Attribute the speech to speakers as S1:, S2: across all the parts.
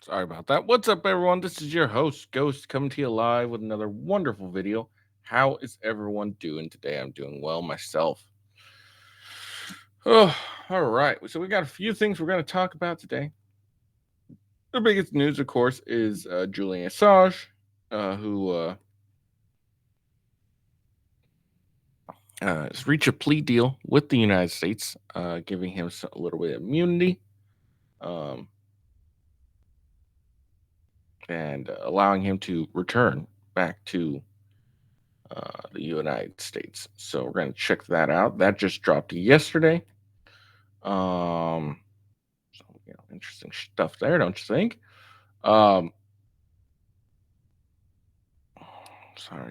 S1: Sorry about that. What's up, everyone? This is your host, Ghost, coming to you live with another wonderful video. How is everyone doing today? I'm doing well myself. Oh, all right. So, we got a few things we're going to talk about today. The biggest news, of course, is Julian Assange, who has reached a plea deal with the United States, giving him a little bit of immunity. And allowing him to return back to the United States. So we're going to check that out. That just dropped yesterday. So interesting stuff there, don't you think? Sorry,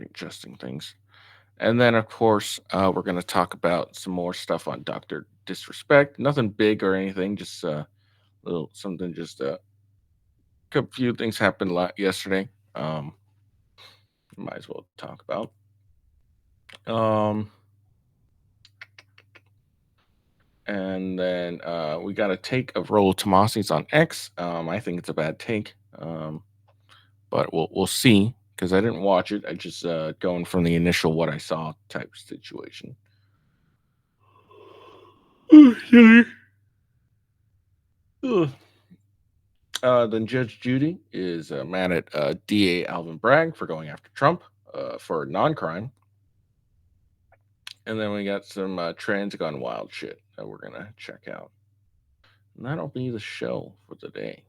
S1: adjusting things. And then, of course, we're going to talk about some more stuff on Doctor Disrespect. Nothing big or anything, just a little something. Just a few things happened yesterday. Might as well talk about. And then we got a take of Rollo Tomasi's on X. I think it's a bad take, but we'll see because I didn't watch it. I just going from the initial what I saw type situation. Then Judge Judy is mad at DA Alvin Bragg for going after Trump for non-crime. And then we got some trans gone wild shit that we're gonna check out. And that'll be the show for the day.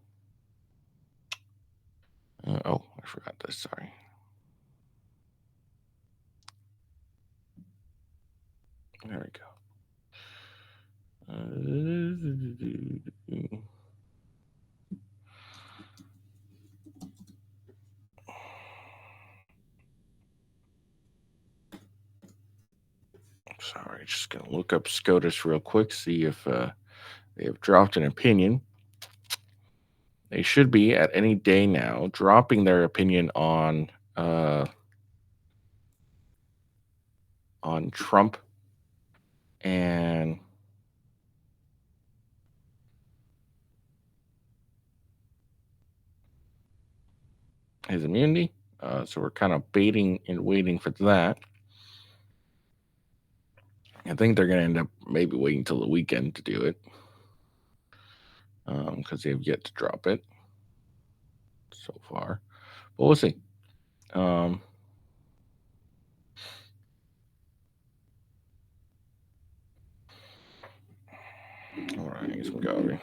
S1: Oh, I forgot this. Sorry. There we go. Sorry, just gonna look up SCOTUS real quick, see if they have dropped an opinion. They should be at any day now dropping their opinion on Trump and his immunity. So we're kind of baiting and waiting for that. I think they're going to end up maybe waiting till the weekend to do it because they have yet to drop it so far. But we'll see. All right, get some coffee.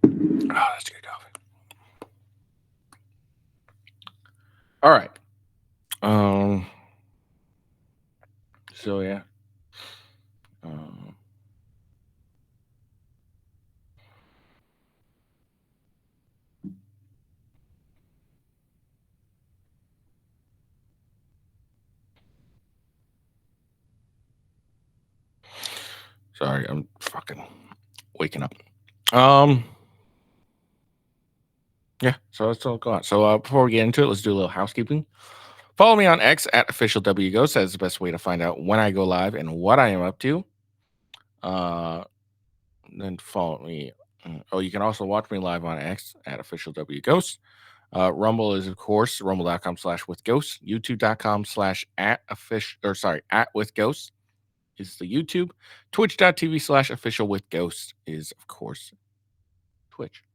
S1: Oh, that's good coffee. All right. So yeah. Sorry, I'm fucking waking up. Yeah, so let's all go on. So before we get into it, let's do a little housekeeping. Follow me on X at officialwghost. That's the best way to find out when I go live and what I am up to. Then follow me. Oh, you can also watch me live on X at officialwghost. Rumble is, of course, rumble.com/withghost. YouTube.com/at/withghost is the YouTube. Twitch.tv/officialwithghost is, of course, Twitch.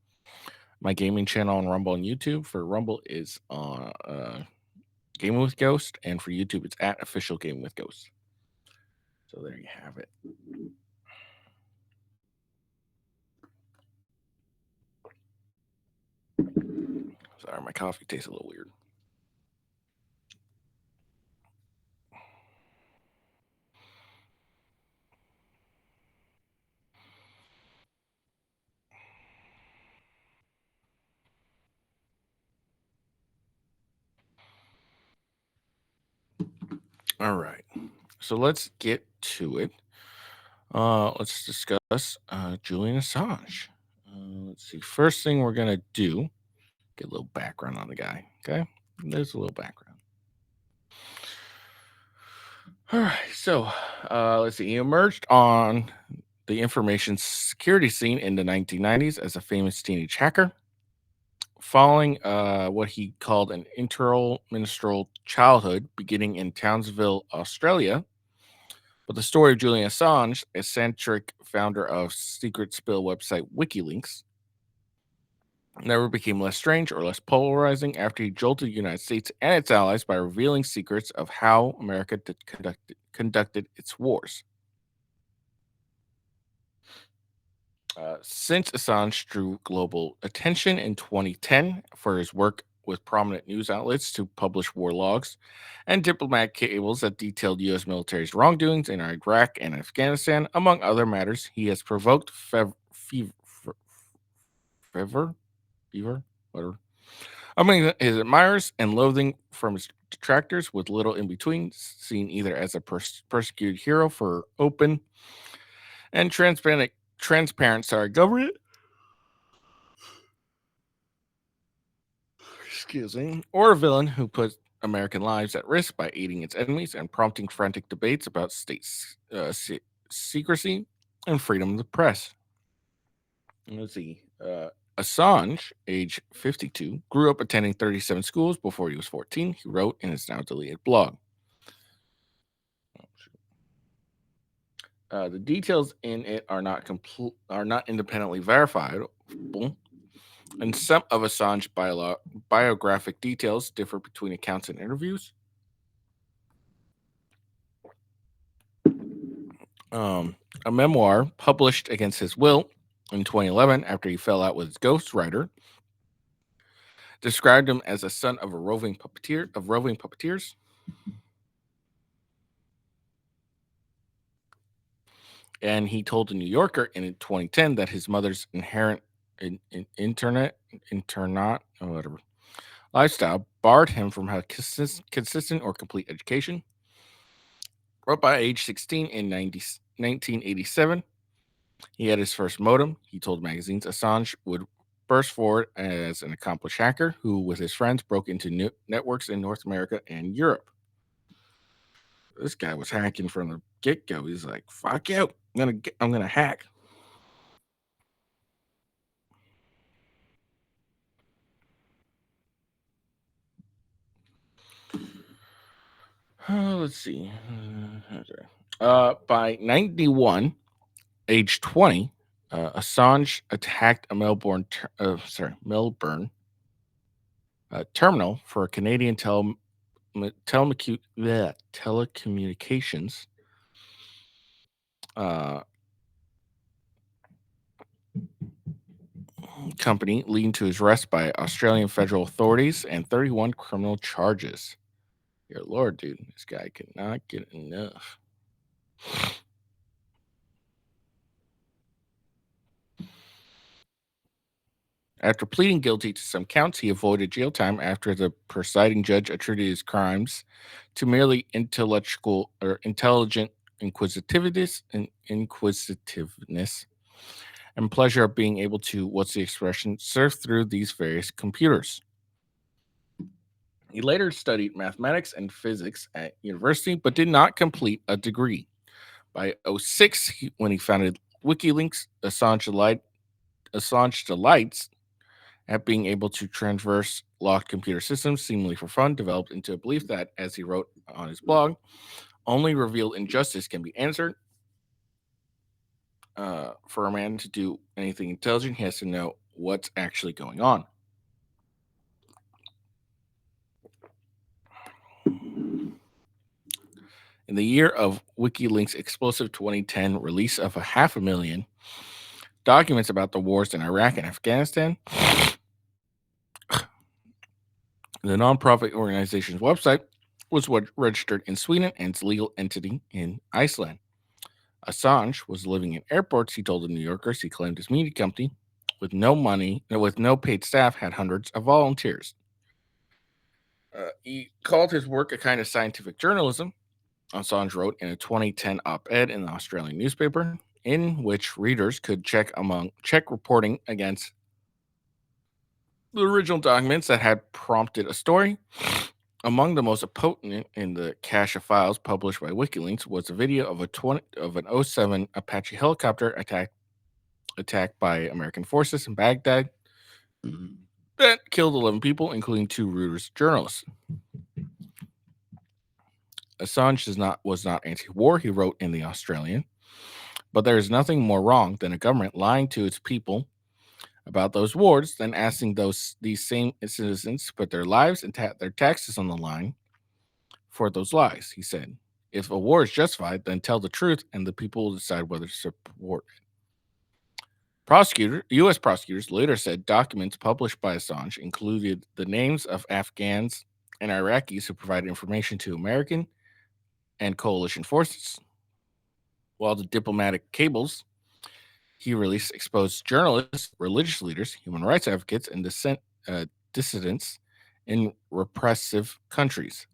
S1: My gaming channel on Rumble and YouTube for Rumble is on Gaming with Ghost, and for YouTube it's at Official Gaming with Ghost. So there you have it. Sorry, my coffee tastes a little weird. All right, so let's get to it. Let's discuss Julian Assange. Let's see. First thing we're gonna do, get a little background on the guy. Okay, there's a little background. All right, so let's see. He emerged on the information security scene in the 1990s as a famous teenage hacker. Following what he called an interministerial childhood beginning in Townsville, Australia. But the story of Julian Assange, eccentric founder of secret spill website WikiLeaks, never became less strange or less polarizing after he jolted the United States and its allies by revealing secrets of how America conducted its wars. Since Assange drew global attention in 2010 for his work with prominent news outlets to publish war logs and diplomatic cables that detailed U.S. military's wrongdoings in Iraq and Afghanistan, among other matters, he has provoked fever, whatever, among his admirers and loathing from his detractors, with little in between, seen either as a persecuted hero for open and transparent government, excuse me, or a villain who put American lives at risk by aiding its enemies and prompting frantic debates about state secrecy and freedom of the press. Let's see. Assange, age 52, grew up attending 37 schools before he was 14. He wrote in his now deleted blog. The details in it are not independently verifiable, and some of Assange biographic details differ between accounts and interviews. A memoir published against his will in 2011 after he fell out with his ghostwriter described him as a son of roving puppeteers. And he told the New Yorker in 2010 that his mother's inherent lifestyle barred him from having consistent or complete education. But by age 16 in 1987, he had his first modem. He told magazines Assange would burst forward as an accomplished hacker who, with his friends, broke into networks in North America and Europe. This guy was hacking from the get-go. He's like, "Fuck you! I'm gonna hack." Let's see. By 91, age 20, Assange attacked a Melbourne terminal for a Canadian telecommunications company, leading to his arrest by Australian federal authorities and 31 criminal charges. Dear Lord, dude, this guy could not get enough. After pleading guilty to some counts, he avoided jail time after the presiding judge attributed his crimes to merely intelligent inquisitiveness and pleasure of being able to, surf through these various computers. He later studied mathematics and physics at university, but did not complete a degree. By 2006, when he founded WikiLeaks, Assange delights at being able to traverse locked computer systems seemingly for fun, developed into a belief that, as he wrote on his blog, only revealed injustice can be answered. For a man to do anything intelligent, he has to know what's actually going on. In the year of WikiLeaks' explosive 2010 release of 500,000 documents about the wars in Iraq and Afghanistan, the nonprofit organization's website was registered in Sweden and its legal entity in Iceland. Assange was living in airports, he told the New Yorkers. He claimed his media company, with no paid staff, had hundreds of volunteers. He called his work a kind of scientific journalism. Assange wrote in a 2010 op-ed in the Australian newspaper, in which readers could check reporting against the original documents that had prompted a story. Among the most potent in the cache of files published by WikiLeaks was a video of an '07 Apache helicopter attacked by American forces in Baghdad that killed 11 people, including 2 Reuters journalists. Assange was not anti-war, he wrote in the Australian, but there is nothing more wrong than a government lying to its people about those wars than asking these same citizens to put their lives and their taxes on the line for those lies, he said. If a war is justified, then tell the truth and the people will decide whether to support it. U.S. prosecutors later said documents published by Assange included the names of Afghans and Iraqis who provided information to American and coalition forces, while the diplomatic cables he released exposed journalists, religious leaders, human rights advocates, and dissidents in repressive countries.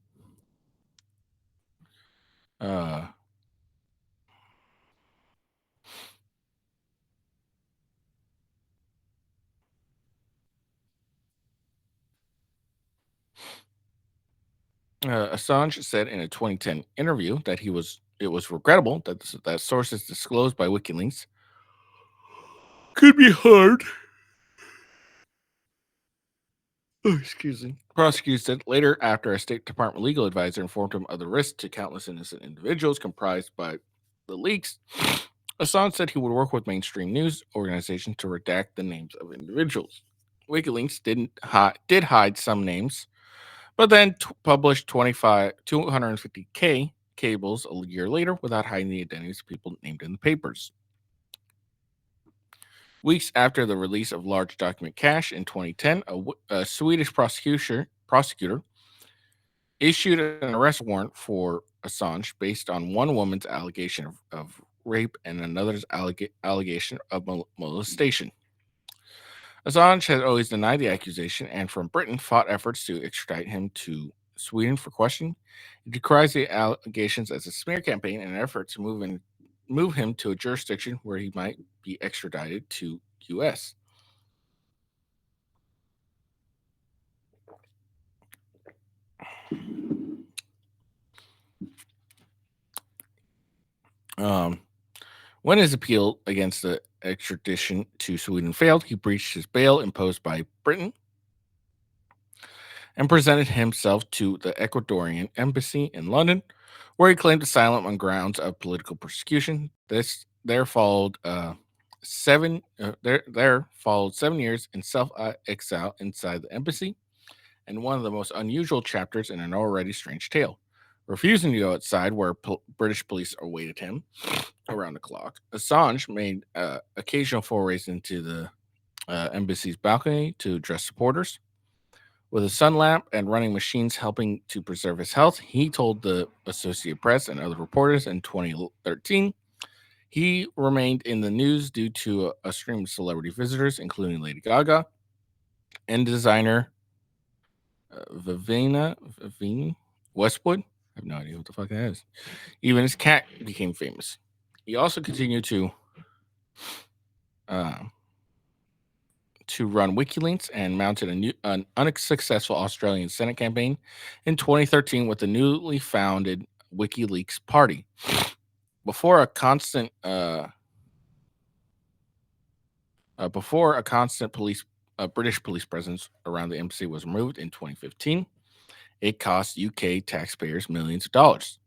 S1: Assange said in a 2010 interview that it was regrettable that sources disclosed by WikiLeaks could be hard. Oh, excuse me. Prosecutors said later, after a State Department legal advisor informed him of the risk to countless innocent individuals comprised by the leaks, Assange said he would work with mainstream news organizations to redact the names of individuals. WikiLeaks did hide some names, but then published 250K cables a year later without hiding the identities of people named in the papers. Weeks after the release of large document cache in 2010, a Swedish prosecutor issued an arrest warrant for Assange based on one woman's allegation of rape and another's allegation of molestation. Assange has always denied the accusation and from Britain fought efforts to extradite him to Sweden for questioning. He decries the allegations as a smear campaign in an effort to move him to a jurisdiction where he might be extradited to U.S. When his appeal against the extradition to Sweden failed, he breached his bail imposed by Britain and presented himself to the Ecuadorian embassy in London, where he claimed asylum on grounds of political persecution. There followed 7 years in self exile inside the embassy, and one of the most unusual chapters in an already strange tale. Refusing to go outside where British police awaited him around the clock, Assange made occasional forays into the embassy's balcony to address supporters. With a sun lamp and running machines helping to preserve his health, he told the Associated Press and other reporters in 2013 he remained in the news due to a stream of celebrity visitors, including Lady Gaga and designer Vivienne Westwood. I have no idea what the fuck that is. Even his cat became famous. He also continued to run WikiLeaks and mounted an unsuccessful Australian Senate campaign in 2013 with the newly founded WikiLeaks Party. Before a constant British police presence around the embassy was removed in 2015, it cost UK taxpayers millions of dollars.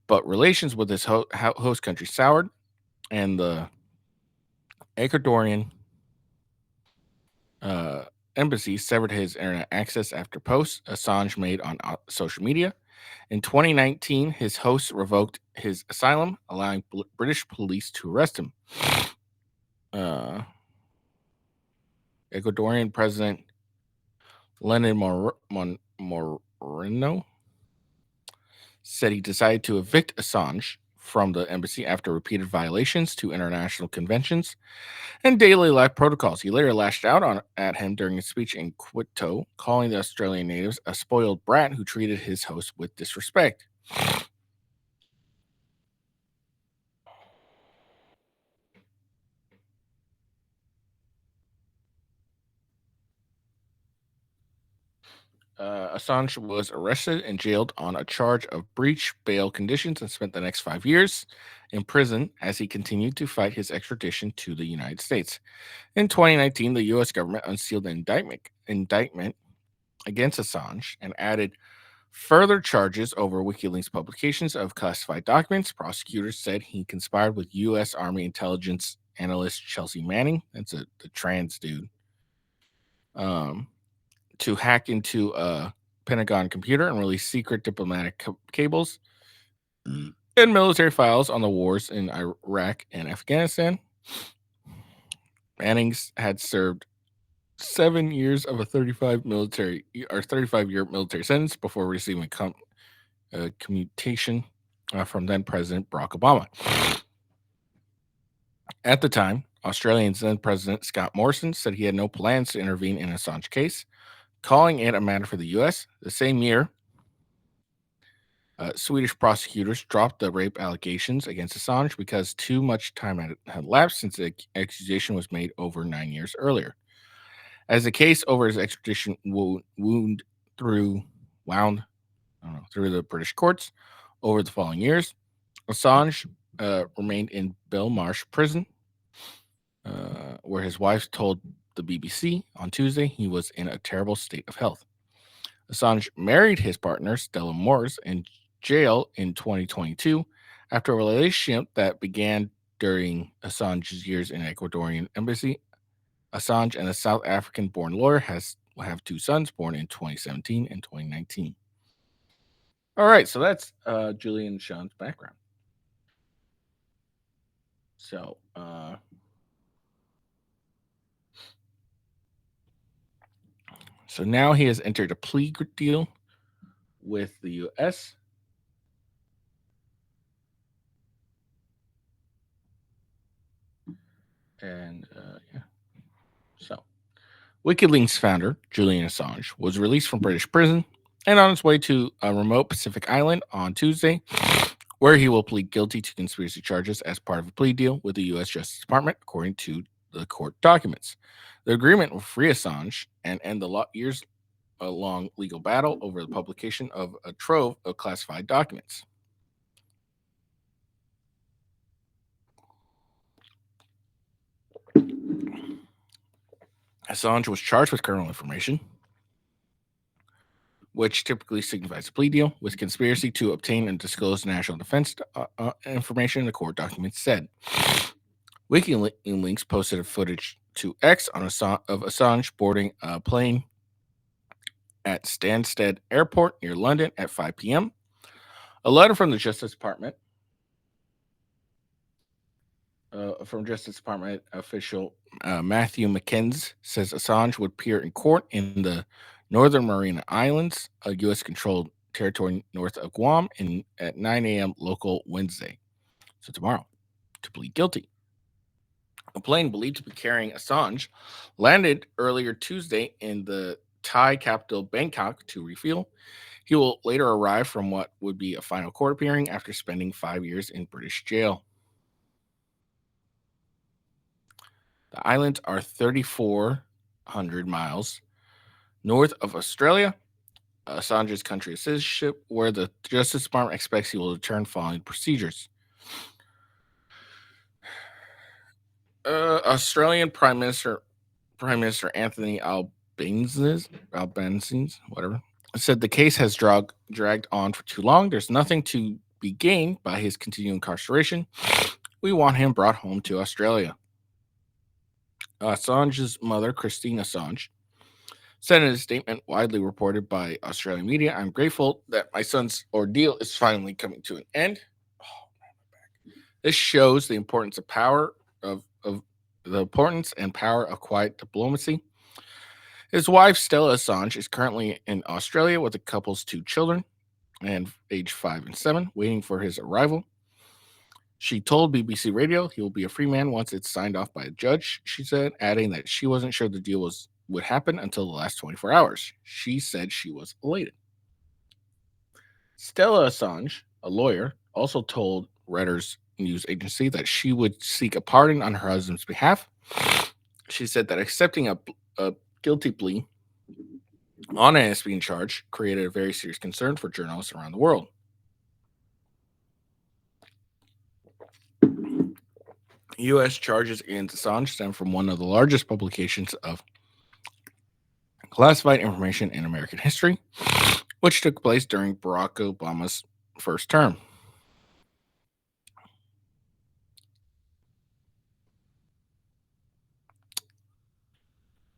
S1: But relations with this host country soured, and the Ecuadorian embassy severed his internet access after posts Assange made on social media. In 2019, his hosts revoked his asylum, allowing British police to arrest him. Ecuadorian President Lenin Moreno said he decided to evict Assange from the embassy after repeated violations to international conventions and daily life protocols. He later lashed out at him during a speech in Quito, calling the Australian natives a spoiled brat who treated his host with disrespect. Assange was arrested and jailed on a charge of breach bail conditions and spent the next 5 years in prison as he continued to fight his extradition to the United States. In 2019, the U.S. government unsealed an indictment against Assange and added further charges over WikiLeaks publications of classified documents. Prosecutors said he conspired with U.S. Army intelligence analyst Chelsea Manning, that's the trans dude, to hack into a Pentagon computer and release secret diplomatic cables and military files on the wars in Iraq and Afghanistan. Manning's had served 7 years of a 35-year military sentence before receiving commutation from then President Barack Obama. At the time, Australian then President Scott Morrison said he had no plans to intervene in Assange case, calling it a matter for the U.S. The same year, Swedish prosecutors dropped the rape allegations against Assange because too much time had lapsed since the accusation was made over 9 years earlier. As the case over his extradition wound through the British courts over the following years, Assange remained in Belmarsh prison, where his wife told the BBC on Tuesday he was in a terrible state of health. Assange married his partner, Stella Moores, in jail in 2022 after a relationship that began during Assange's years in the Ecuadorian embassy. Assange and a South African-born lawyer will have 2 sons born in 2017 and 2019. All right, so that's Julian and Sean's background. So, now he has entered a plea deal with the U.S. And yeah. So, WikiLeaks founder Julian Assange was released from British prison and on his way to a remote Pacific island on Tuesday, where he will plead guilty to conspiracy charges as part of a plea deal with the U.S. Justice Department, according to the court documents. The agreement will free Assange and end the years-long legal battle over the publication of a trove of classified documents. Assange was charged with criminal information, which typically signifies a plea deal, with conspiracy to obtain and disclose national defense information, the court documents said. WikiLeaks posted a footage to X of Assange boarding a plane at Stansted Airport near London at 5 p.m. A letter from the Justice Department official Matthew McKenzie says Assange would appear in court in the Northern Mariana Islands, a U.S.-controlled territory north of Guam, at 9 a.m. local Wednesday, so tomorrow, to plead guilty. A plane believed to be carrying Assange landed earlier Tuesday in the Thai capital Bangkok to refuel. He will later arrive from what would be a final court appearing after spending 5 years in British jail. The islands are 3,400 miles north of Australia, Assange's country of citizenship, where the Justice Department expects he will return following procedures. Australian Prime Minister Anthony Albanese, said the case has dragged on for too long. There's nothing to be gained by his continued incarceration. We want him brought home to Australia. Assange's mother, Christine Assange, said in a statement widely reported by Australian media, "I'm grateful that my son's ordeal is finally coming to an end." This shows the importance of power of quiet diplomacy. His wife, Stella Assange, is currently in Australia with the couple's 2 children, and age 5 and 7, waiting for his arrival. She told BBC Radio he will be a free man once it's signed off by a judge, she said, adding that she wasn't sure the deal would happen until the last 24 hours. She said she was elated. Stella Assange, a lawyer, also told Reuters news agency that she would seek a pardon on her husband's behalf. She said that accepting a guilty plea on an espionage charge created a very serious concern for journalists around the world. U.S. charges against Assange stem from one of the largest publications of classified information in American history, which took place during Barack Obama's first term.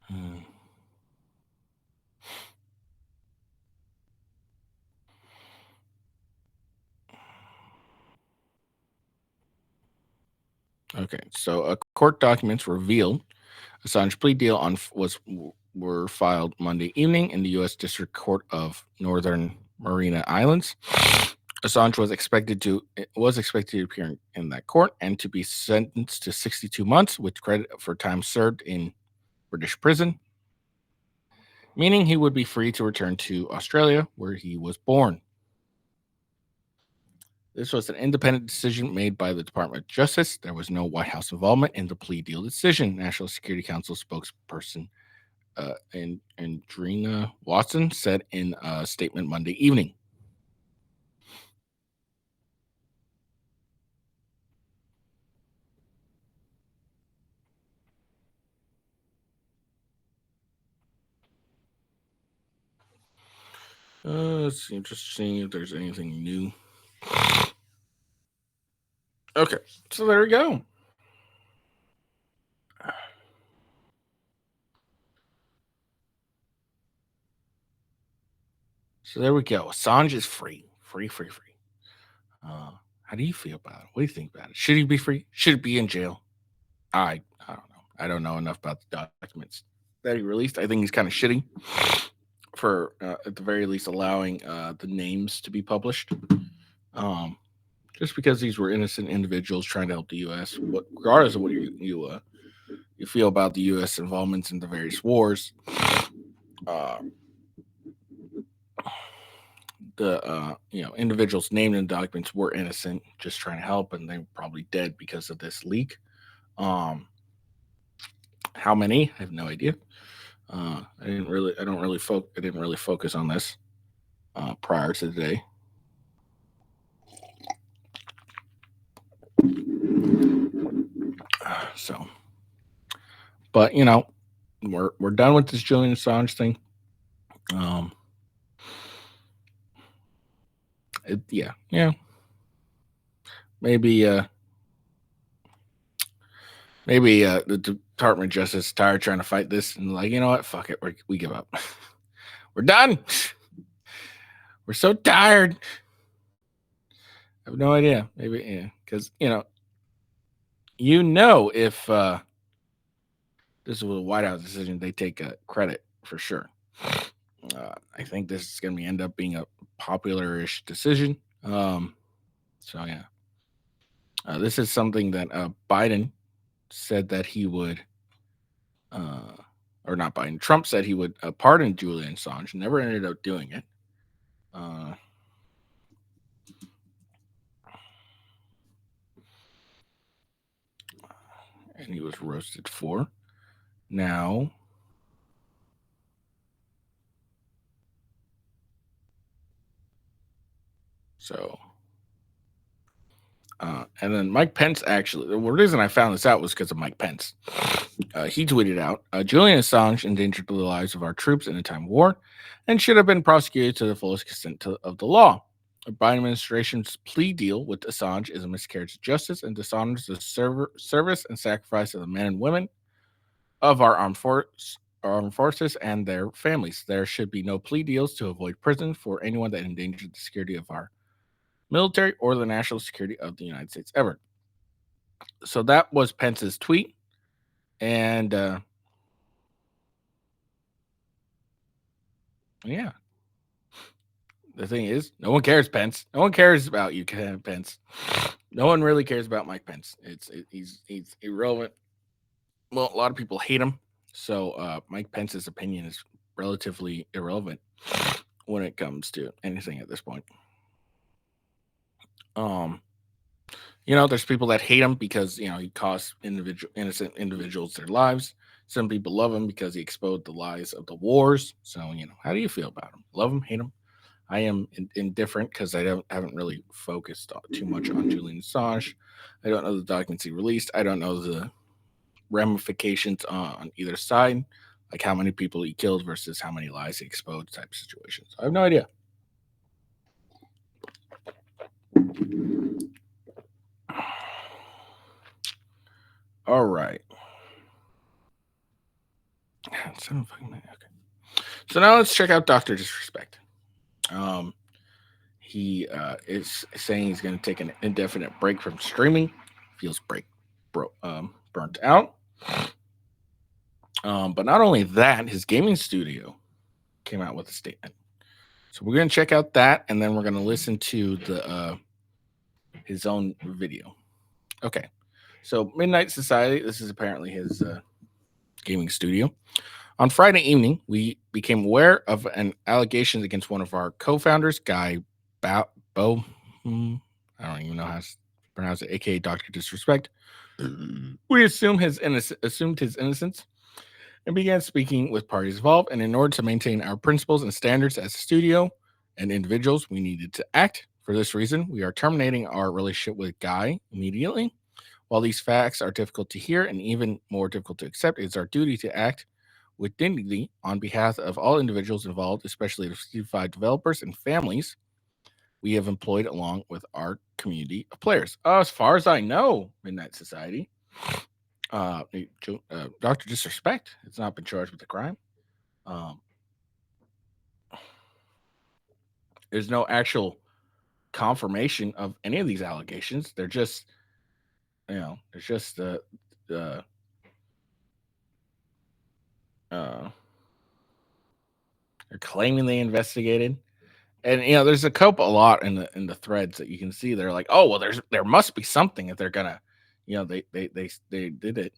S1: Hmm. Okay, so court documents revealed Assange plea deal were filed Monday evening in the U.S. District Court of Northern Mariana Islands. Assange was expected to appear in that court and to be sentenced to 62 months with credit for time served in British prison, meaning he would be free to return to Australia, where he was born. This was an independent decision made by the Department of Justice. There was no White House involvement in the plea deal decision. National Security Council spokesperson Andrina Watson said in a statement Monday evening. It's interesting if there's anything new. Okay, so there we go. So there we go. Assange is free. Free. How do you feel about it? What do you think about it? Should he be free? Should he be in jail? I don't know. I don't know enough about the documents that he released. I think he's kind of shitty for, at the very least, allowing the names to be published. Just because these were innocent individuals trying to help the U.S., regardless of what you feel about the U.S. involvements in the various wars. The individuals named in the documents were innocent, just trying to help, and they were probably dead because of this leak. How many? I have no idea. I didn't really focus on this prior to today. So, but we're done with this Julian Assange thing. Yeah. Maybe the Department of Justice is tired trying to fight this and like, you know what? Fuck it. We give up. We're done. We're so tired. I have no idea. Maybe, because if this was a White House decision, they take credit for sure. I think this is going to end up being a popular-ish decision. So yeah, this is something that Biden said that he would, or not Biden, Trump said he would pardon Julian Assange. Never ended up doing it. And he was roasted for. Now, so, and then Mike Pence actually, the reason I found this out was because of Mike Pence. He tweeted out, Julian Assange endangered the lives of our troops in a time of war and should have been prosecuted to the fullest extent of the law. The Biden administration's plea deal with Assange is a miscarriage of justice and dishonors the service and sacrifice of the men and women of our armed forces and their families. There should be no plea deals to avoid prison for anyone that endangered the security of our military or the national security of the United States ever. So that was Pence's tweet. And yeah, the thing is, no one cares, Pence. No one cares about you, Pence. No one really cares about Mike Pence. He's irrelevant. Well, a lot of people hate him. So Mike Pence's opinion is relatively irrelevant when it comes to anything at this point. There's people that hate him because he cost innocent individuals their lives. Some people love him because he exposed the lies of the wars. So, how do you feel about him? Love him, hate him? I am indifferent because haven't really focused too much on Julian Assange. I don't know the documents he released. I don't know the ramifications on either side, like how many people he killed versus how many lies he exposed, type of situations. I have no idea. All right. Okay. So now let's check out Doctor Disrespect. He is saying he's going to take an indefinite break from streaming. Feels burnt out. But not only that, his gaming studio came out with a statement. So we're going to check out that, and then we're going to listen to the his own video. Okay. So Midnight Society, this is apparently his gaming studio. On Friday evening, we became aware of an allegation against one of our co-founders, Guy I don't even know how to pronounce it, aka Dr. Disrespect. We assumed his innocence and began speaking with parties involved. And in order to maintain our principles and standards as a studio and individuals, we needed to act. For this reason, we are terminating our relationship with Guy immediately. While these facts are difficult to hear and even more difficult to accept, it's our duty to act with dignity on behalf of all individuals involved, especially the certified developers and families we have employed along with our community of players. As far as I know, Midnight Society, Dr. Disrespect has not been charged with the crime. There's no actual confirmation of any of these allegations. They're just, they're claiming they investigated. And there's a lot in the threads that you can see. They're like, oh well, there must be something if they're gonna, they did it.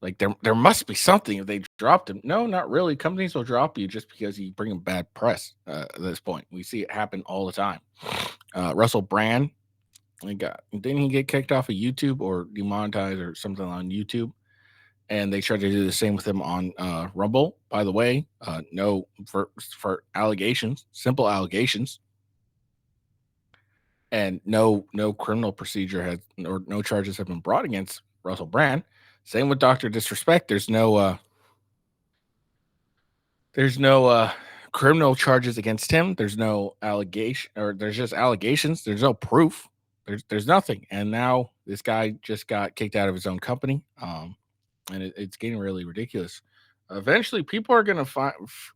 S1: Like there must be something if they dropped him. No, not really. Companies will drop you just because you bring them bad press. At this point, we see it happen all the time. Russell Brand, didn't he get kicked off of YouTube or demonetized or something on YouTube? And they tried to do the same with him on Rumble. By the way, no for allegations, simple allegations, and no criminal procedure has or no charges have been brought against Russell Brand. Same with Dr. Disrespect. There's no criminal charges against him. There's no allegation, or there's just allegations. There's no proof. There's nothing. And now this guy just got kicked out of his own company. And it's getting really ridiculous. Eventually, people are going to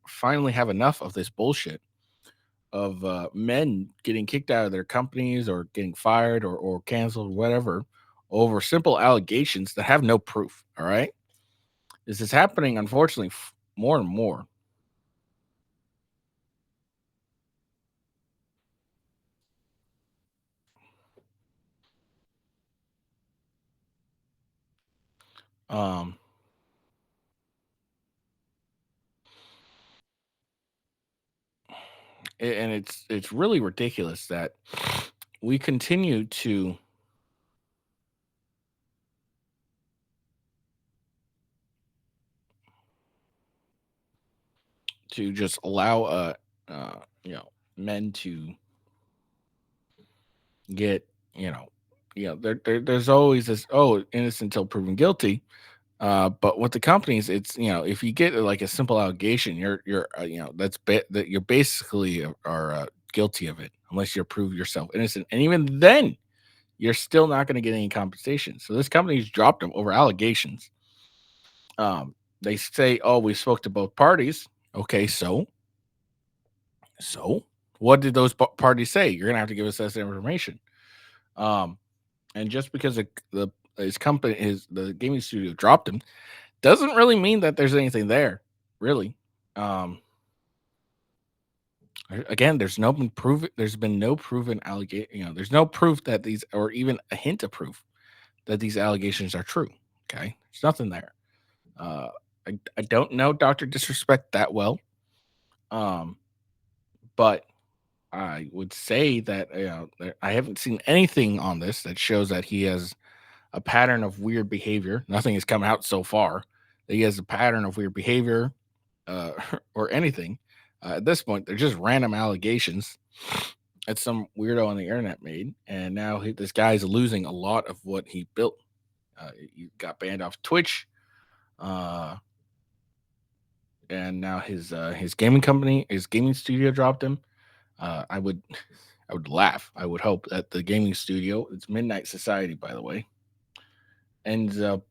S1: finally have enough of this bullshit of men getting kicked out of their companies or getting fired or canceled, whatever, over simple allegations that have no proof. All right. This is happening, unfortunately, more and more. And it's really ridiculous that we continue to just allow men to get there's always this innocent until proven guilty. But with the companies, it's if you get like a simple allegation, you're that you're basically are guilty of it unless you prove yourself innocent, and even then, you're still not going to get any compensation. So this company's dropped them over allegations. They say, "Oh, we spoke to both parties." Okay, so what did those parties say? You're gonna have to give us that information. And just because his company, the gaming studio dropped him, doesn't really mean that there's anything there, really. Again, there's been no proven allegation. There's no proof that these, or even a hint of proof that these allegations are true. Okay, there's nothing there. I don't know Dr. Disrespect that well, but I would say that I haven't seen anything on this that shows that he has a pattern of weird behavior. Nothing has come out so far that he has a pattern of weird behavior or anything. At this point, they're just random allegations that some weirdo on the internet made, and now this guy's losing a lot of what he built. He got banned off Twitch, and now his gaming company, his gaming studio dropped him. I would laugh. I would hope that the gaming studio, it's Midnight Society, by the way, ends up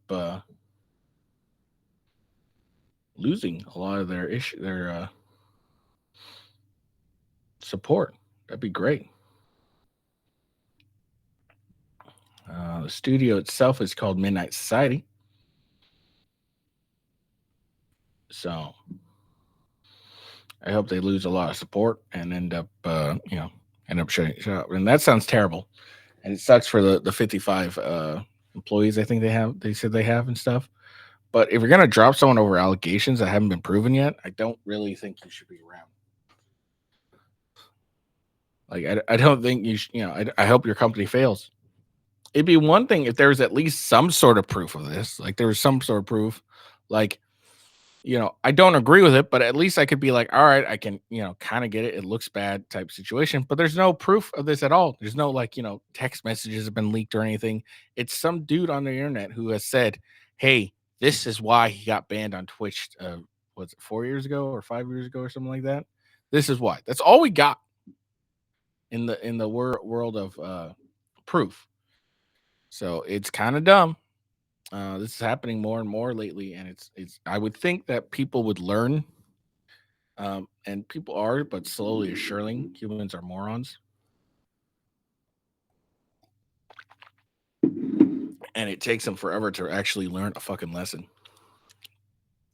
S1: losing a lot of their support. That'd be great. The studio itself is called Midnight Society. So I hope they lose a lot of support and end up shutting up. And that sounds terrible. And it sucks for the 55 employees I think they said they have and stuff. But if you're going to drop someone over allegations that haven't been proven yet, I don't really think you should be around. Like, I don't think you should, I hope your company fails. It'd be one thing if there was at least some sort of proof of this. Like, there was some sort of proof. Like, I don't agree with it, but at least I could be like, all right, I can, kind of get it. It looks bad type situation, but there's no proof of this at all. There's no text messages have been leaked or anything. It's some dude on the internet who has said, hey, this is why he got banned on Twitch. Was it 4 years ago or 5 years ago or something like that? This is why. That's all we got in the world of proof. So it's kind of dumb. This is happening more and more lately, and it's. I would think that people would learn, and people are, but slowly and surely, humans are morons, and it takes them forever to actually learn a fucking lesson.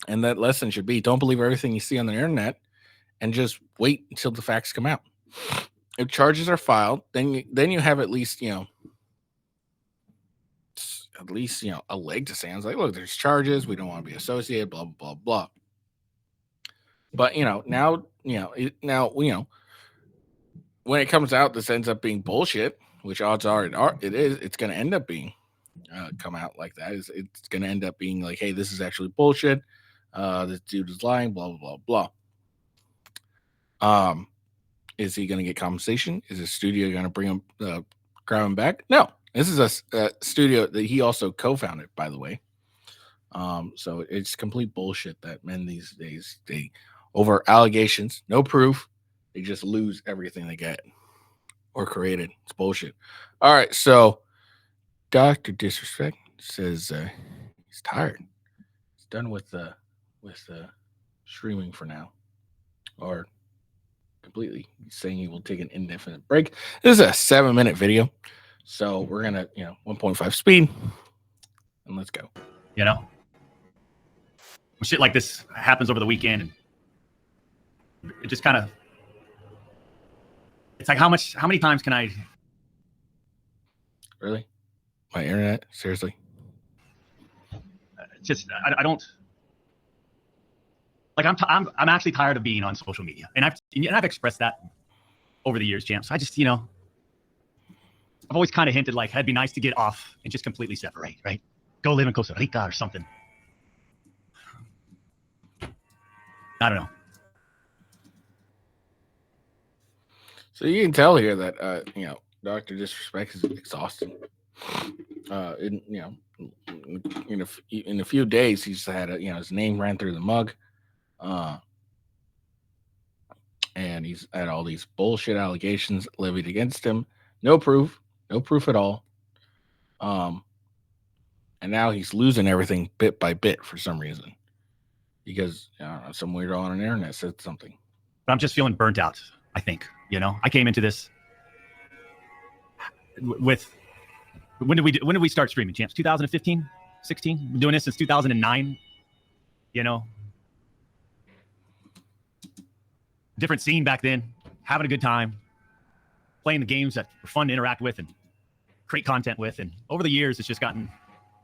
S1: And that lesson should be: don't believe everything you see on the internet, and just wait until the facts come out. If charges are filed, then you have at least a leg to stand. It's like, look, there's charges. We don't want to be associated. Blah blah blah. But now when it comes out, this ends up being bullshit. Which odds are it is. It's going to end up being come out like that. It's going to end up being like, hey, this is actually bullshit. This dude is lying. Blah blah blah blah. Is he going to get compensation? Is his studio going to bring him, grab him back? No. This is a studio that he also co-founded, by the way. So it's complete bullshit that men these days, they over allegations, no proof, they just lose everything they get or created. It's bullshit. All right, so Dr. Disrespect says he's tired. He's done with streaming for now, or completely. He's saying he will take an indefinite break. This is a 7-minute video. So we're going to, 1.5 speed, and let's go.
S2: When shit like this happens over the weekend, and it just kind of, it's like, how many times can I?
S1: Really? My internet? Seriously?
S2: I don't, like, I'm actually tired of being on social media, and I've expressed that over the years, champs. I just, I've always kind of hinted like it'd be nice to get off and just completely separate, right? Go live in Costa Rica or something. I don't know.
S1: So you can tell here that Dr. Disrespect is exhausted. In a few days he's had his name ran through the mug, and he's had all these bullshit allegations levied against him. No proof at all. And now he's losing everything bit by bit for some reason, because some weirdo on the internet said something.
S2: But I'm just feeling burnt out. I think I came into this with when did we start streaming, champs? 2015, 16. Been doing this since 2009. Different scene back then. Having a good time, playing the games that were fun to interact with and create content with. And over the years, it's just gotten,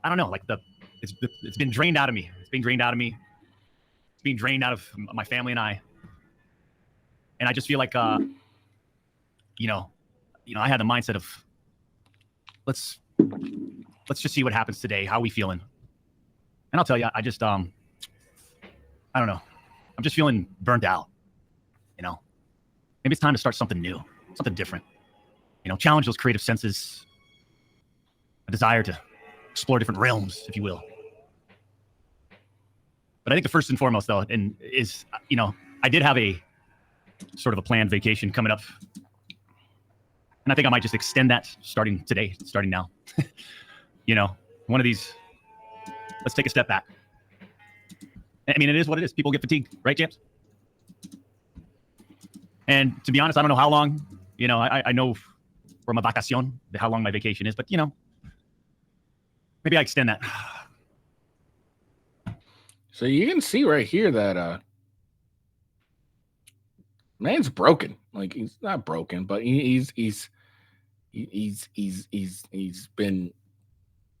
S2: I don't know, like it's been drained out of me. It's being drained out of me. It's being drained out of my family and I. And I just feel like, I had the mindset of let's let's just see what happens today. How are we feeling? And I'll tell you, I just I don't know. I'm just feeling burnt out. You know, maybe it's time to start something new, something different. You know, challenge those creative senses, a desire to explore different realms, if you will. But I think the first and foremost, though, is, you know, I did have a sort of a planned vacation coming up. And I think I might just extend that starting today, starting now. You know, one of these, let's take a step back. I mean, it is what it is. People get fatigued, right, James? And to be honest, I don't know how long, you know, I know from a vacacion, how long my vacation is, but, you know, maybe I extend that.
S1: So you can see right here that man's broken. Like, he's not broken, but he's been,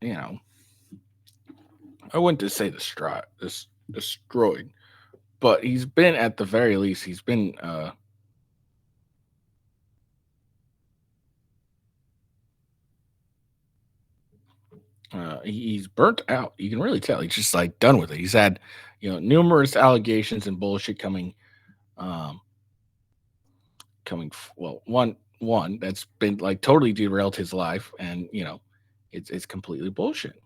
S1: you know, I wouldn't just say destroyed, but he's been, at the very least, he's been he's burnt out. You can really tell. He's just like done with it. He's had, you know, numerous allegations and bullshit coming, um, well, one that's been like totally derailed his life, and you know, it's completely bullshit.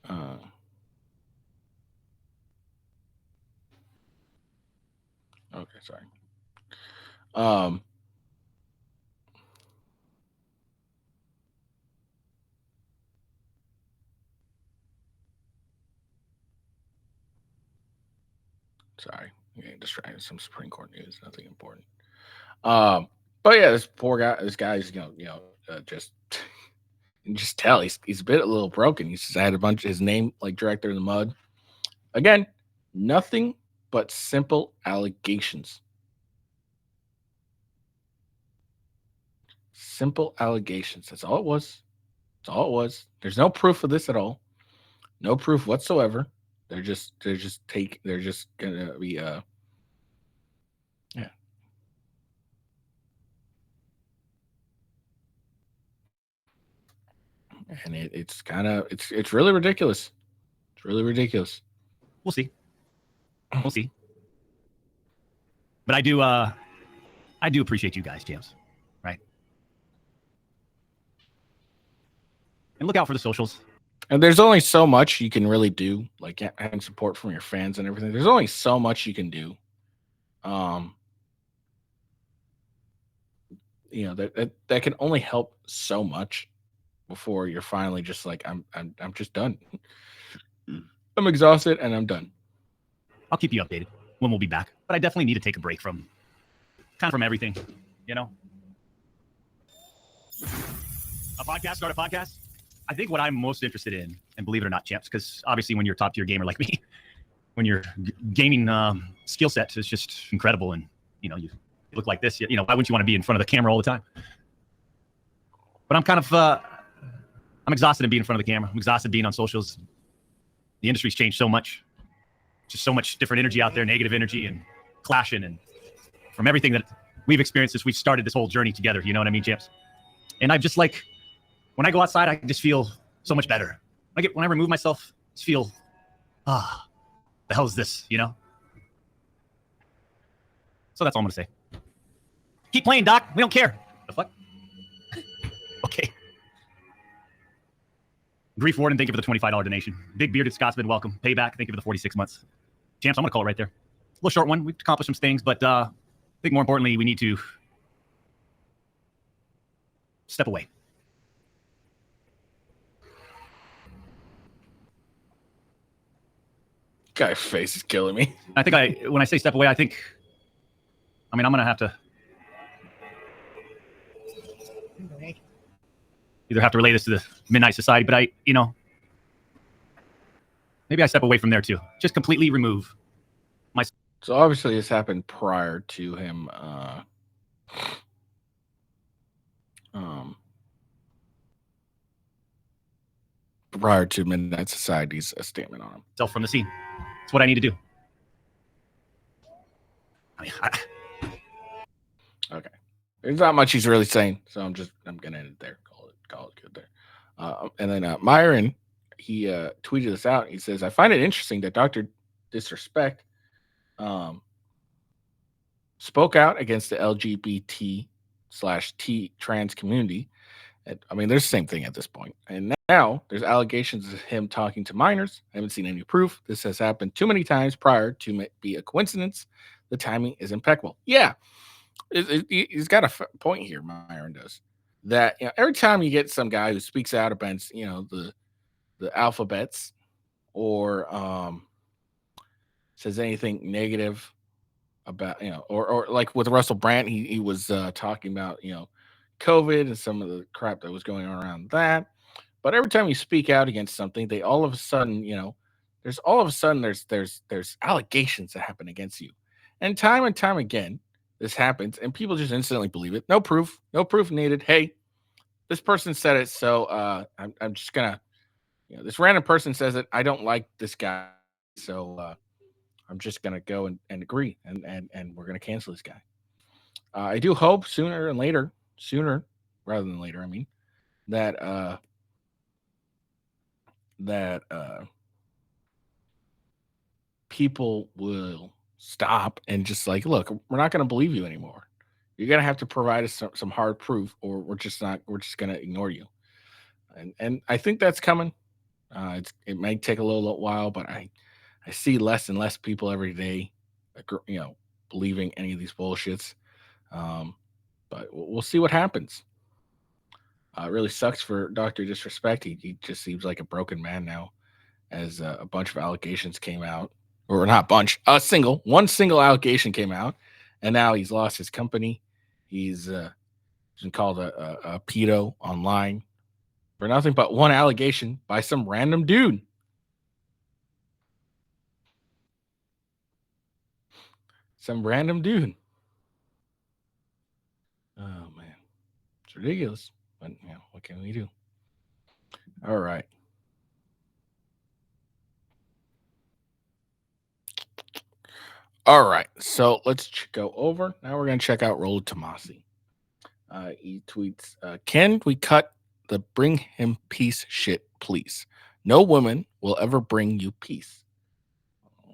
S1: Uh, okay, sorry. Um, sorry, getting distracted. Some Supreme Court news, nothing important. Um, but yeah, this poor guy, this guy's, just you can just tell he's a bit a little broken. He's just had a bunch of his name like director in the mud. Again, nothing but simple allegations. Simple allegations. That's all it was. That's all it was. There's no proof of this at all. No proof whatsoever. They're just gonna be yeah. And it's really ridiculous. It's really ridiculous.
S2: We'll see. We'll see. But I do appreciate you guys, James. Right? And look out for the socials.
S1: And there's only so much you can really do, like having support from your fans and everything. There's only so much you can do. You know, that can only help so much before you're finally just like, I'm just done. I'm exhausted and I'm done.
S2: I'll keep you updated when we'll be back. But I definitely need to take a break from everything, you know? Start a podcast. I think what I'm most interested in, and believe it or not, champs, because obviously when you're a top tier gamer like me, when your gaming skill set is just incredible, and you know, you look like this, you know, why wouldn't you want to be in front of the camera all the time? But I'm kind of I'm exhausted of being in front of the camera. I'm exhausted being on socials. The industry's changed so much. Just so much different energy out there, negative energy and clashing, and from everything that we've experienced since we've started this whole journey together. You know what I mean, champs? And I've just like, when I go outside, I just feel so much better. When I remove myself, I just feel, the hell is this, you know? So that's all I'm gonna say. Keep playing, Doc. We don't care. The fuck? Okay. Grief Warden, thank you for the $25 donation. Big Bearded Scotsman, welcome. Payback, thank you for the 46 months. Champs, I'm gonna call it right there. A little short one. We've accomplished some things, but I think more importantly, we need to step away.
S1: Guy's face is killing me.
S2: I think when I say step away, I'm gonna have to either have to relay this to the Midnight Society, but maybe I step away from there too. Just completely remove my.
S1: So obviously this happened prior to him prior to Midnight Society's statement on him.
S2: Self from the scene. It's what I need to do. I mean,
S1: Okay. There's not much he's really saying, so I'm gonna end it there. Call it good there. And then Myron, he tweeted this out. He says, "I find it interesting that Doctor Disrespect um, spoke out against the LGBT/T trans community. I mean, there's the same thing at this point. And now there's allegations of him talking to minors. I haven't seen any proof. This has happened too many times prior to be a coincidence. The timing is impeccable." Yeah, he's got a point here. Myron does that. Every time you get some guy who speaks out against the alphabets or says anything negative about or like with Russell Brand, he was talking about COVID and some of the crap that was going on around that. But every time you speak out against something, they all of a sudden there's allegations that happen against you, and time again this happens, and people just instantly believe it. No proof needed. Hey, this person said it, so I'm just gonna this random person says it. I don't like this guy, so I'm just gonna go and agree, and we're gonna cancel this guy. I do hope sooner rather than later. I mean that people will stop and just like, look, we're not gonna believe you anymore. You're gonna have to provide us some hard proof, or we're just gonna ignore you. And I think that's coming. It may take a little while, but I see less and less people every day, believing any of these bullshits. But we'll see what happens. It really sucks for Doctor Disrespect. He just seems like a broken man now, as a bunch of allegations came out, or not bunch, one single allegation came out, and now he's lost his company. He's been called a pedo online for nothing but one allegation by some random dude. Some random dude. Oh man, it's ridiculous. But what can we do? All right. All right. So let's go over. Now we're gonna check out Rollo Tomasi. He tweets, "Can we cut the bring him peace shit, please? No woman will ever bring you peace."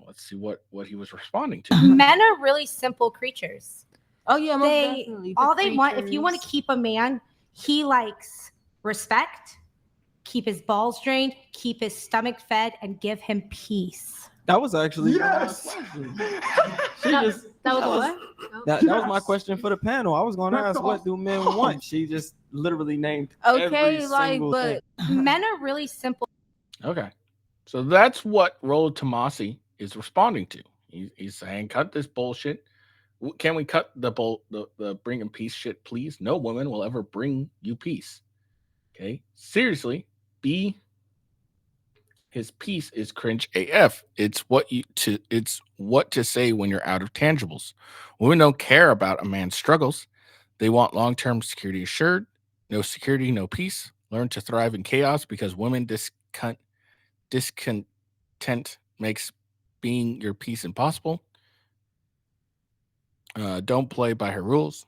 S1: Let's see what he was responding to.
S3: Men are really simple creatures.
S4: Oh yeah, most
S3: They
S4: definitely.
S3: all they want. If you want to keep a man, he likes respect, keep his balls drained, keep his stomach fed, and give him peace.
S4: That was actually
S5: Yes.
S4: my question.
S3: That
S4: was
S3: what?
S4: that was my question for the panel. I was going to ask, what do men want? She just literally named every single thing.
S3: Men are really simple.
S1: Okay. So that's what Rollo Tomasi is responding to. He's saying, cut this bullshit. Can we cut the bring him peace shit, please? No woman will ever bring you peace. Okay? Seriously, his peace is cringe AF. It's what to say when you're out of tangibles. Women don't care about a man's struggles. They want long-term security assured. No security, no peace. Learn to thrive in chaos, because women discontent makes being your peace impossible. Don't play by her rules.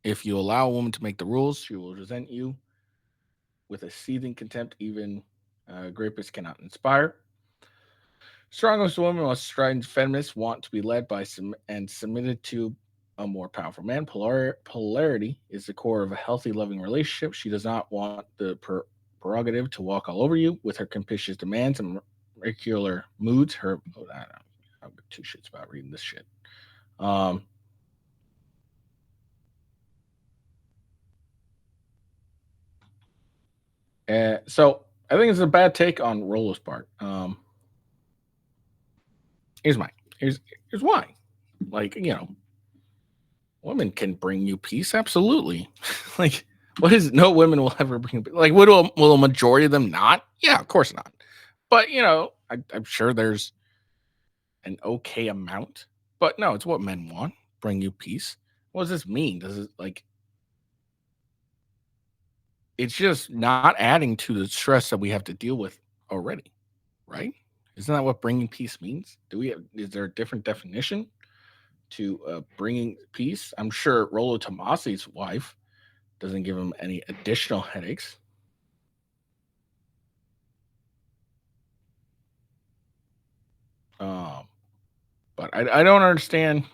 S1: If you allow a woman to make the rules, she will resent you with a seething contempt. Even rapists cannot inspire. Strongest women, most strident feminists, want to be led by and submitted to a more powerful man. Polarity is the core of a healthy, loving relationship. She does not want the prerogative to walk all over you with her capricious demands and regular moods. I don't give two shits about reading this shit. So I think it's a bad take on Rollo's part. Here's why. Like, women can bring you peace, absolutely. Like, what is no women will ever bring you, like, will a majority of them not? Yeah, of course not. But I'm sure there's an okay amount. But no, it's what men want. Bring you peace. What does this mean? Does it it's just not adding to the stress that we have to deal with already, right? Isn't that what bringing peace means? Is there a different definition to bringing peace. I'm sure Rollo Tomasi's wife doesn't give him any additional headaches. But I don't understand.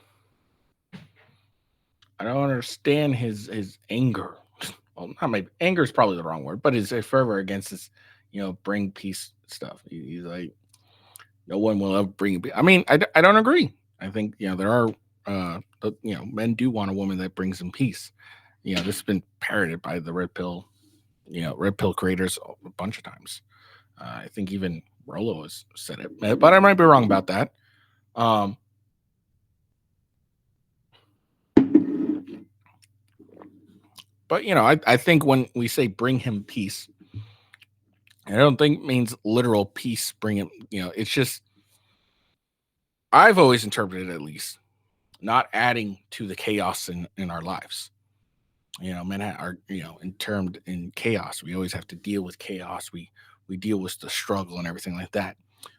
S1: I don't understand his anger. Well, not my anger is probably the wrong word, but his fervor against this, bring peace stuff. He's like, no one will ever bring peace. I mean, I don't agree. I think there are men do want a woman that brings them peace. This has been parroted by the red pill, red pill creators a bunch of times. I think even Rollo has said it, but I might be wrong about that. But I think when we say bring him peace, I don't think it means literal peace. Bring him, it's just, I've always interpreted, at least, not adding to the chaos in our lives. Men are termed in chaos. We always have to deal with chaos. We deal with the struggle and everything like that.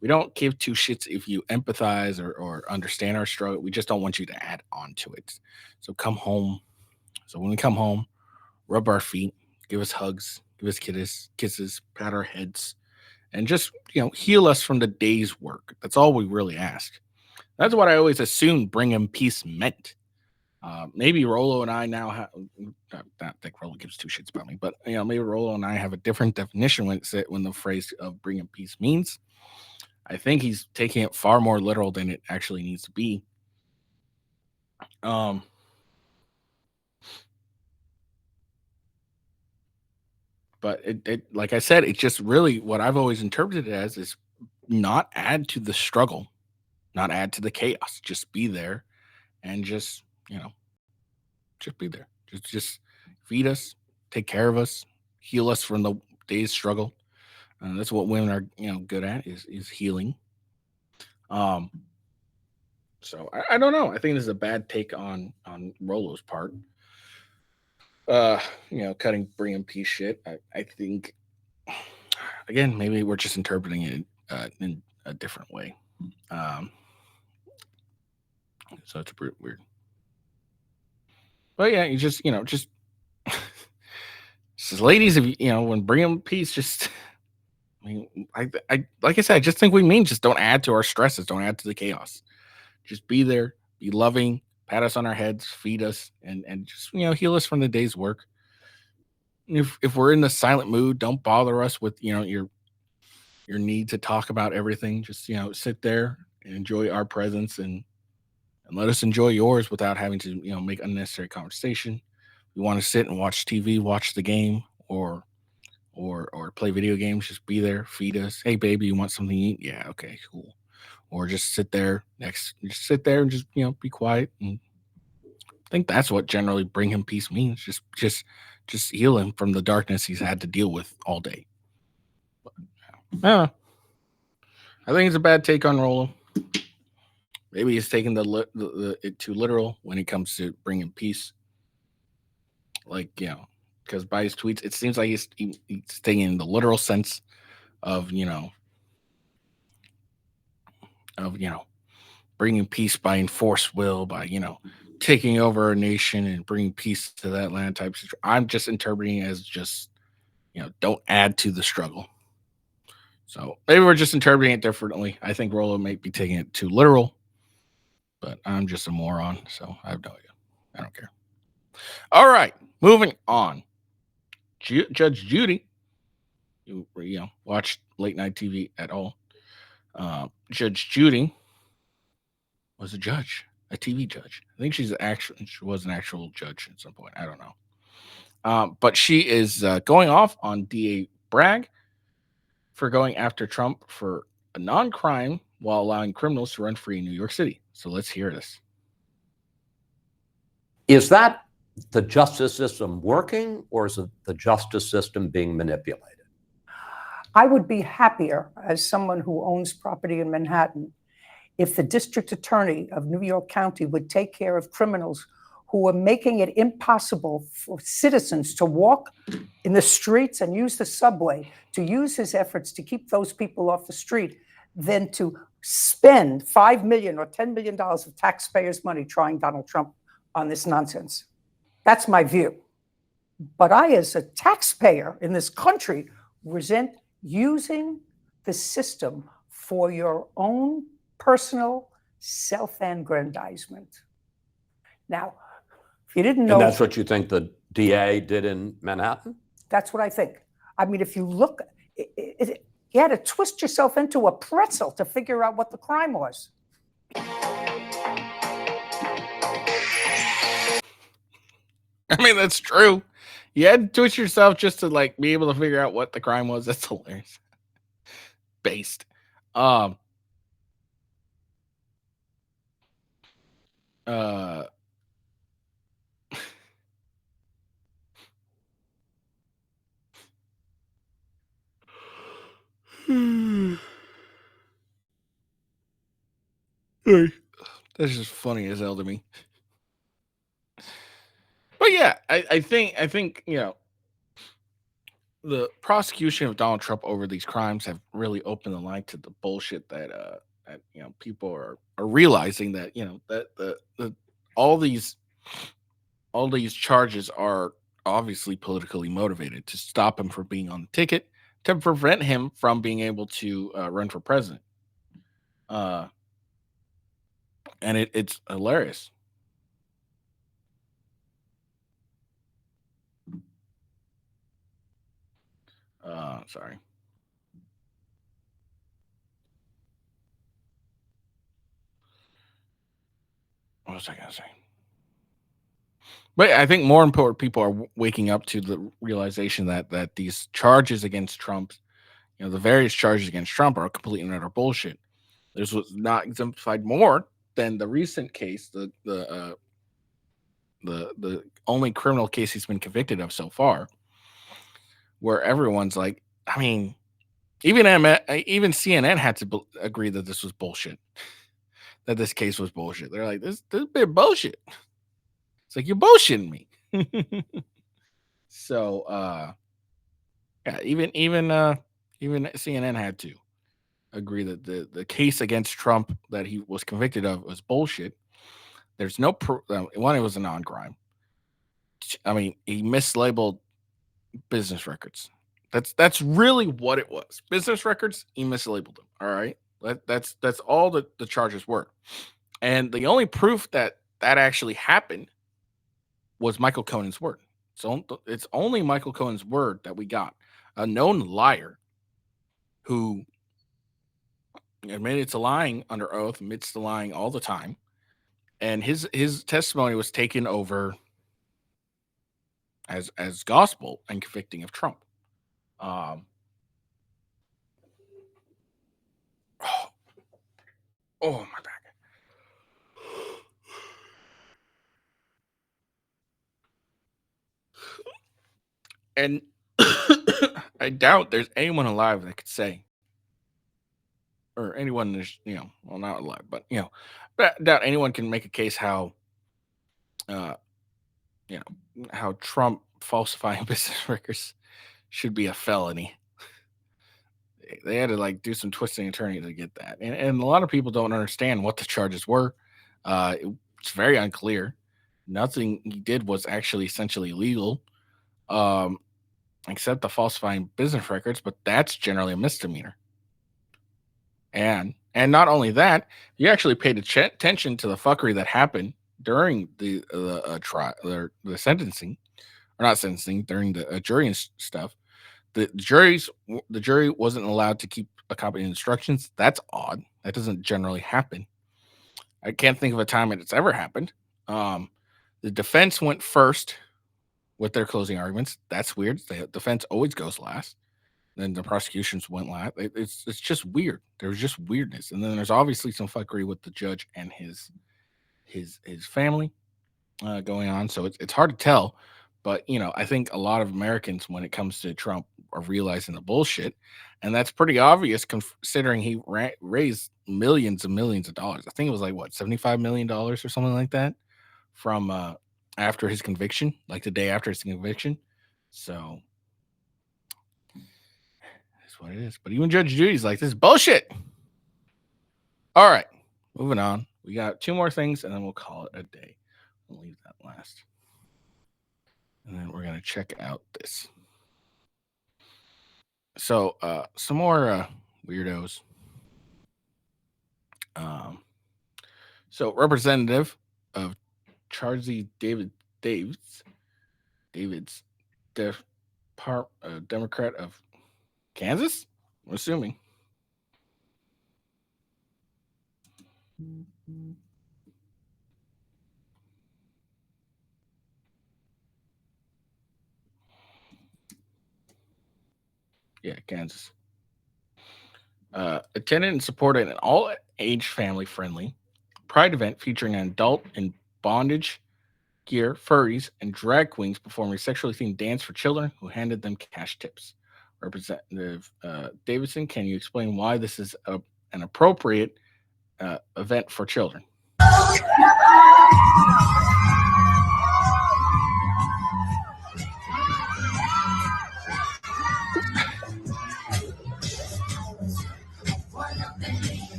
S1: We don't give two shits if you empathize or understand our struggle. We just don't want you to add on to it. So come home. So when we come home, rub our feet, give us hugs, give us kisses, pat our heads, and just heal us from the day's work. That's all we really ask. That's what I always assumed bring him peace meant. Maybe Rollo and I now have, not think Rollo gives two shits about me, but maybe Rollo and I have a different definition when the phrase of bring him peace means. I think he's taking it far more literal than it actually needs to be. But it like I said, it's just really what I've always interpreted it as is not add to the struggle, not add to the chaos. Just be there and just be there. Just feed us, take care of us, heal us from the day's struggle. That's what women are, good at is healing. So I don't know. I think this is a bad take on Rollo's part. Bringing peace shit. I think, again, maybe we're just interpreting it in a different way. So it's weird. But yeah, you just ladies, if when bringing peace, just, I mean, I like I said, I just think we mean just don't add to our stresses, don't add to the chaos. Just be there, be loving, pat us on our heads, feed us, and just heal us from the day's work. If we're in the silent mood, don't bother us with your need to talk about everything. Just sit there and enjoy our presence and let us enjoy yours without having to make unnecessary conversation. We want to sit and watch TV, watch the game, or play video games. Just be there, feed us. Hey baby, you want something to eat? Yeah, okay, cool. Or just sit there and just be quiet. And I think that's what generally bring him peace means. Just heal him from the darkness he's had to deal with all day. I think it's a bad take on Rollo. Maybe he's taking it too literal when it comes to bringing peace. Like, because by his tweets, it seems like he's taking in the literal sense of, bringing peace by enforced will, by, taking over a nation and bringing peace to that land type situation. I'm just interpreting it as just, don't add to the struggle. So maybe we're just interpreting it differently. I think Rollo might be taking it too literal, but I'm just a moron, so I have no idea. I don't care. All right, moving on. Judge Judy, you watched late night TV at all? Judge Judy was a judge, a TV judge. I think she was an actual judge at some point. I don't know. But she is going off on DA Bragg for going after Trump for a non-crime while allowing criminals to run free in New York City. So let's hear this.
S5: Is that the justice system working, or is it the justice system being manipulated?
S6: I would be happier as someone who owns property in Manhattan if the district attorney of New York County would take care of criminals who are making it impossible for citizens to walk in the streets and use the subway, to use his efforts to keep those people off the street. than to spend $5 million or $10 million of taxpayers' money trying Donald Trump on this nonsense. That's my view. But I, as a taxpayer in this country, resent using the system for your own personal self-aggrandizement. Now, if you didn't know...
S5: And that's what you think the DA did in Manhattan?
S6: That's what I think. I mean, if you look, you had to twist yourself into a pretzel to figure out what the crime was.
S1: I mean, that's true. You had to twist yourself just to like be able to figure out what the crime was. That's hilarious. Based. That's just funny as hell to me. But yeah, I think you know, the prosecution of Donald Trump over these crimes have really opened the line to the bullshit that you know, people are realizing that, you know, that the all these charges are obviously politically motivated to stop him from being on the ticket, to prevent him from being able to run for president. And it's hilarious. Sorry. What was I gonna say? But I think more important people are waking up to the realization that these charges against Trump, you know, the various charges against Trump are complete and utter bullshit. This was not exemplified more than the recent case, the only criminal case he's been convicted of so far, where everyone's like, I mean, even CNN had to agree that this was bullshit, that this case was bullshit. They're like, this is a bit bullshit. It's like, you're bullshitting me. So, yeah, even CNN had to agree that the case against Trump that he was convicted of was bullshit. There's no one, it was a non-crime. I mean, he mislabeled business records. That's really what it was. Business records, he mislabeled them. All right, that's all the charges were, and the only proof that actually happened was Michael Cohen's word. So it's only Michael Cohen's word that we got. A known liar who admitted to lying under oath, admits to lying all the time, and his testimony was taken over as gospel and convicting of Trump. Oh, my back. And I doubt there's anyone alive that could say, or anyone is, you know, well, not alive, but, you know, I doubt anyone can make a case how, you know, how Trump falsifying business records should be a felony. They had to like do some twisting and turning to get that, and a lot of people don't understand what the charges were. It's very unclear. Nothing he did was actually essentially legal, except the falsifying business records, but that's generally a misdemeanor. And not only that, you actually paid attention to the fuckery that happened during the trial, the sentencing, or not sentencing, during the jury and stuff. The jury wasn't allowed to keep a copy of instructions. That's odd. That doesn't generally happen. I can't think of a time it's ever happened. The defense went first with their closing arguments. That's weird. The defense always goes last. Then the prosecutions went last. It's just weird. There's just weirdness. And then there's obviously some fuckery with the judge and his family going on. So it's hard to tell. But, you know, I think a lot of Americans, when it comes to Trump, are realizing the bullshit. And that's pretty obvious considering he raised millions and millions of dollars. I think it was like, what, $75 million or something like that from after his conviction, like the day after his conviction. So that's what it is. But even Judge Judy's like, this is bullshit. All right, moving on. We got 2 more things, and then we'll call it a day. We'll leave that last, and then we're gonna check out this. So, some more weirdos. So, representative of Charlie Davids, Democrat of Kansas. I'm assuming. Yeah, Kansas. Attended and supported an all-age, family-friendly Pride event featuring an adult in bondage gear, furries, and drag queens performing a sexually themed dance for children who handed them cash tips. Representative Davidson, can you explain why this is an appropriate event for children?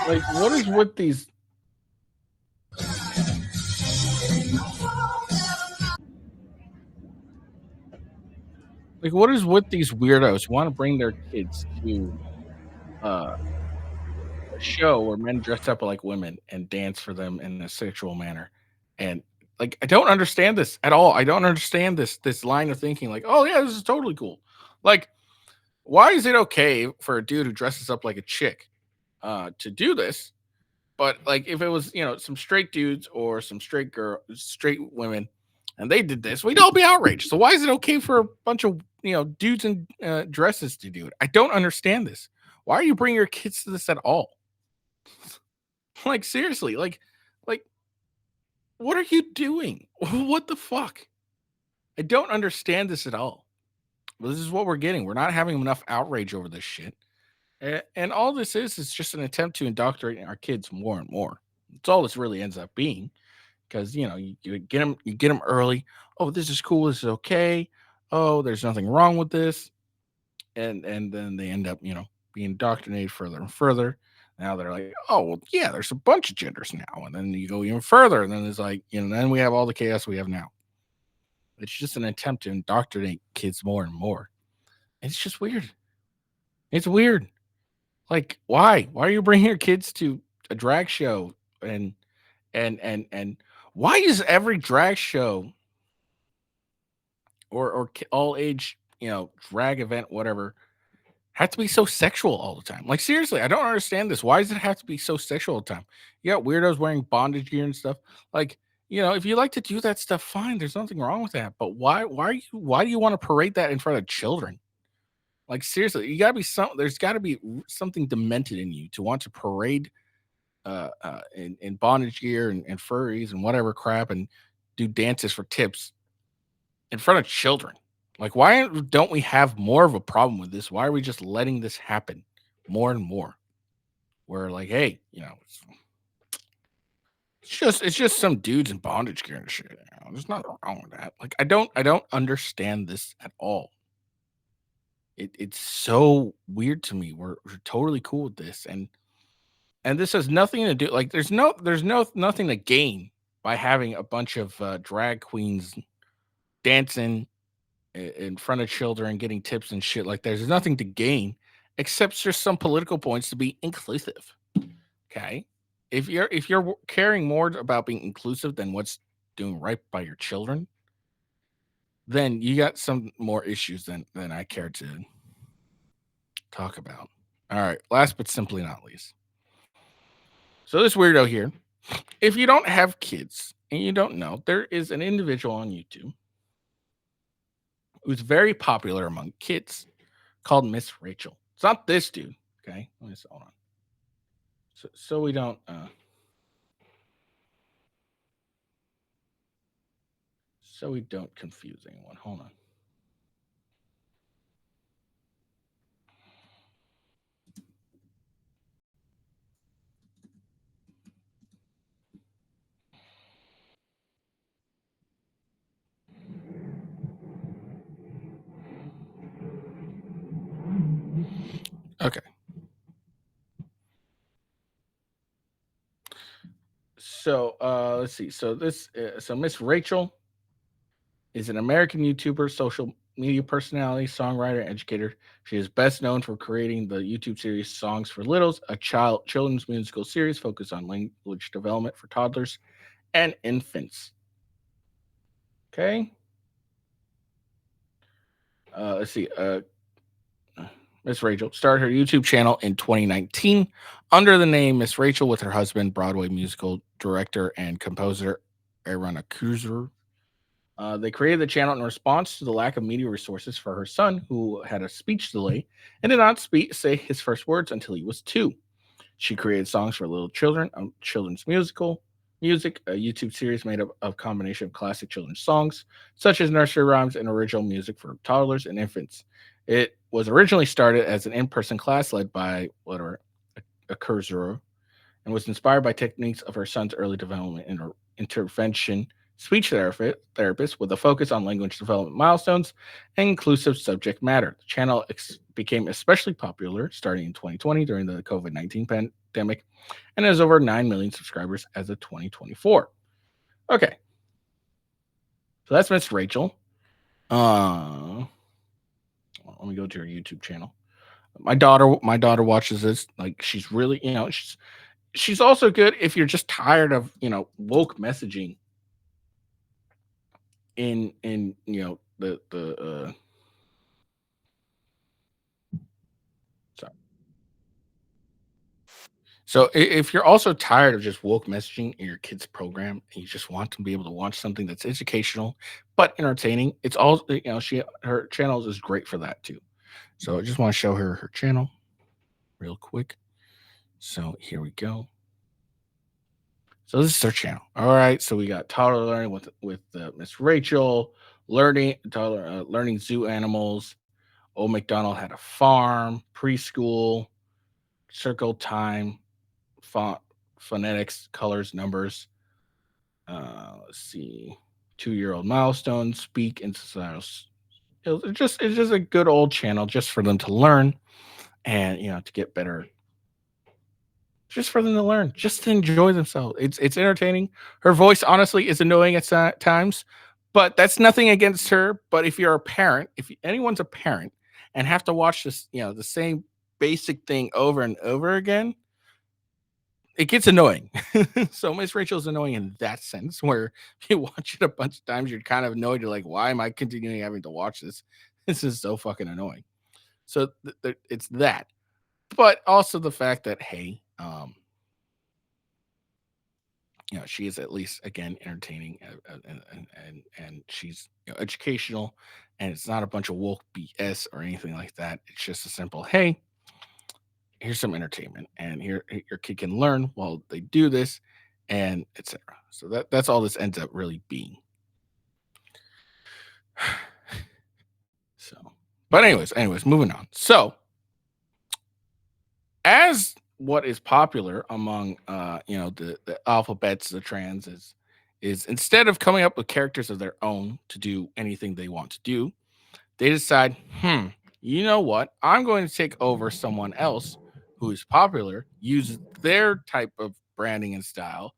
S1: Like, what is with these? Like, what is with these weirdos who want to bring their kids to a show where men dress up like women and dance for them in a sexual manner? And like, I don't understand this at all. I don't understand this line of thinking. Like, oh yeah, this is totally cool. Like, why is it okay for a dude who dresses up like a chick to do this? But like, if it was some straight dudes or some straight women, and they did this, we'd all be outraged. So why is it okay for a bunch of dudes in dresses to do it? I don't understand this. Why are you bringing your kids to this at all? Like, seriously, like what are you doing? What the fuck? I don't understand this at all. But this is what we're getting. We're not having enough outrage over this shit. And all this is just an attempt to indoctrinate our kids more and more. That's all this really ends up being. Because you get them early. Oh, this is cool. This is okay. Oh, there's nothing wrong with this. And then they end up being indoctrinated further and further. Now they're like, oh well, yeah, there's a bunch of genders now, and then you go even further, and then it's like then we have all the chaos we have now. It's just an attempt to indoctrinate kids more and more. It's just weird. It's weird. Like, why? Why are you bringing your kids to a drag show and why is every drag show or all age, drag event, whatever, have to be so sexual all the time? Like, seriously, I don't understand this. Why does it have to be so sexual all the time? You got weirdos wearing bondage gear and stuff. Like, if you like to do that stuff, fine. There's nothing wrong with that. But why do you want to parade that in front of children? Like, seriously, there's gotta be something demented in you to want to parade in bondage gear and furries and whatever crap and do dances for tips in front of children. Like, why don't we have more of a problem with this? Why are we just letting this happen more and more? We're like, hey, it's just some dudes in bondage gear and shit. There's nothing wrong with that. Like, I don't understand this at all. It's so weird to me. We're totally cool with this, and this has nothing to do. Like, there's nothing to gain by having a bunch of drag queens dancing in front of children and getting tips and shit. Like, there's nothing to gain except just some political points to be inclusive. Okay, if you're caring more about being inclusive than what's doing right by your children, then you got some more issues than I care to talk about. All right, last but simply not least. So this weirdo here, if you don't have kids and you don't know, there is an individual on YouTube who's very popular among kids called Miss Rachel. It's not this dude, okay? Let me hold on. So we don't confuse anyone. Hold on. So let's see. So Miss Rachel is an American YouTuber, social media personality, songwriter, and educator. She is best known for creating the YouTube series Songs for Littles, a children's musical series focused on language development for toddlers and infants. Okay. Let's see. Miss Rachel started her YouTube channel in 2019 under the name Miss Rachel with her husband, Broadway musical director and composer Aaron Akuzer. They created the channel in response to the lack of media resources for her son, who had a speech delay and did not say his first words until he was 2. She created songs for little children, children's music, a YouTube series made up of a combination of classic children's songs, such as nursery rhymes and original music for toddlers and infants. It was originally started as an in-person class led by a cursor and was inspired by techniques of her son's early development intervention speech therapist with a focus on language development milestones and inclusive subject matter. The channel became especially popular starting in 2020 during the COVID-19 pandemic and has over 9 million subscribers as of 2024. Okay. So that's Miss Rachel. Let me go to her YouTube channel. My daughter watches this. Like, she's really, she's also good if you're just tired of, woke messaging in the sorry. So if you're also tired of just woke messaging in your kids' program and you just want to be able to watch something that's educational but entertaining, it's all, her channel is great for that too. So I just want to show her channel real quick. So here we go. So this is her channel. All right. So we got toddler learning with Miss Rachel, learning zoo animals. Old MacDonald had a farm, preschool, circle time, phonetics, colors, numbers. Let's see, 2-year-old milestones, speak in societal. It's just a good old channel just for them to learn and to get better. Just for them to learn, just to enjoy themselves. It's entertaining. Her voice honestly is annoying at times, but that's nothing against her. But if you're a parent, if anyone's a parent and have to watch this, the same basic thing over and over again, it gets annoying. So Miss Rachel is annoying in that sense, where if you watch it a bunch of times, you're kind of annoyed. You're like, why am I continuing having to watch this? This is so fucking annoying. So it's that, but also the fact that, hey, she is at least, again, entertaining and she's educational, and it's not a bunch of woke BS or anything like that. It's just a simple, hey, here's some entertainment, and here your kid can learn while they do this, and etc. So that's all this ends up really being. So, but anyways, moving on. So, as what is popular among the alphabets, the trans is instead of coming up with characters of their own to do anything they want to do, they decide, you know what? I'm going to take over someone else who is popular, use their type of branding and style,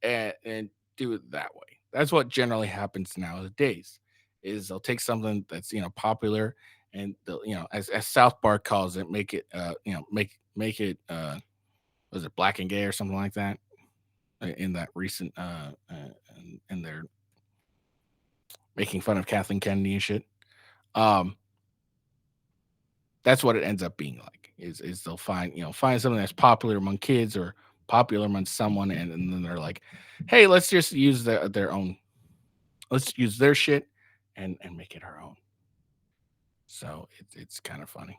S1: and do it that way. That's what generally happens nowadays. Is they'll take something that's popular, and they'll as South Park calls it, make it make it was it black and gay or something like that in that recent in their making fun of Kathleen Kennedy and shit. That's what it ends up being like. Is they'll find something that's popular among kids or popular among someone, and then they're like, hey, let's just use their own. Let's use their shit and make it our own. So it's kind of funny.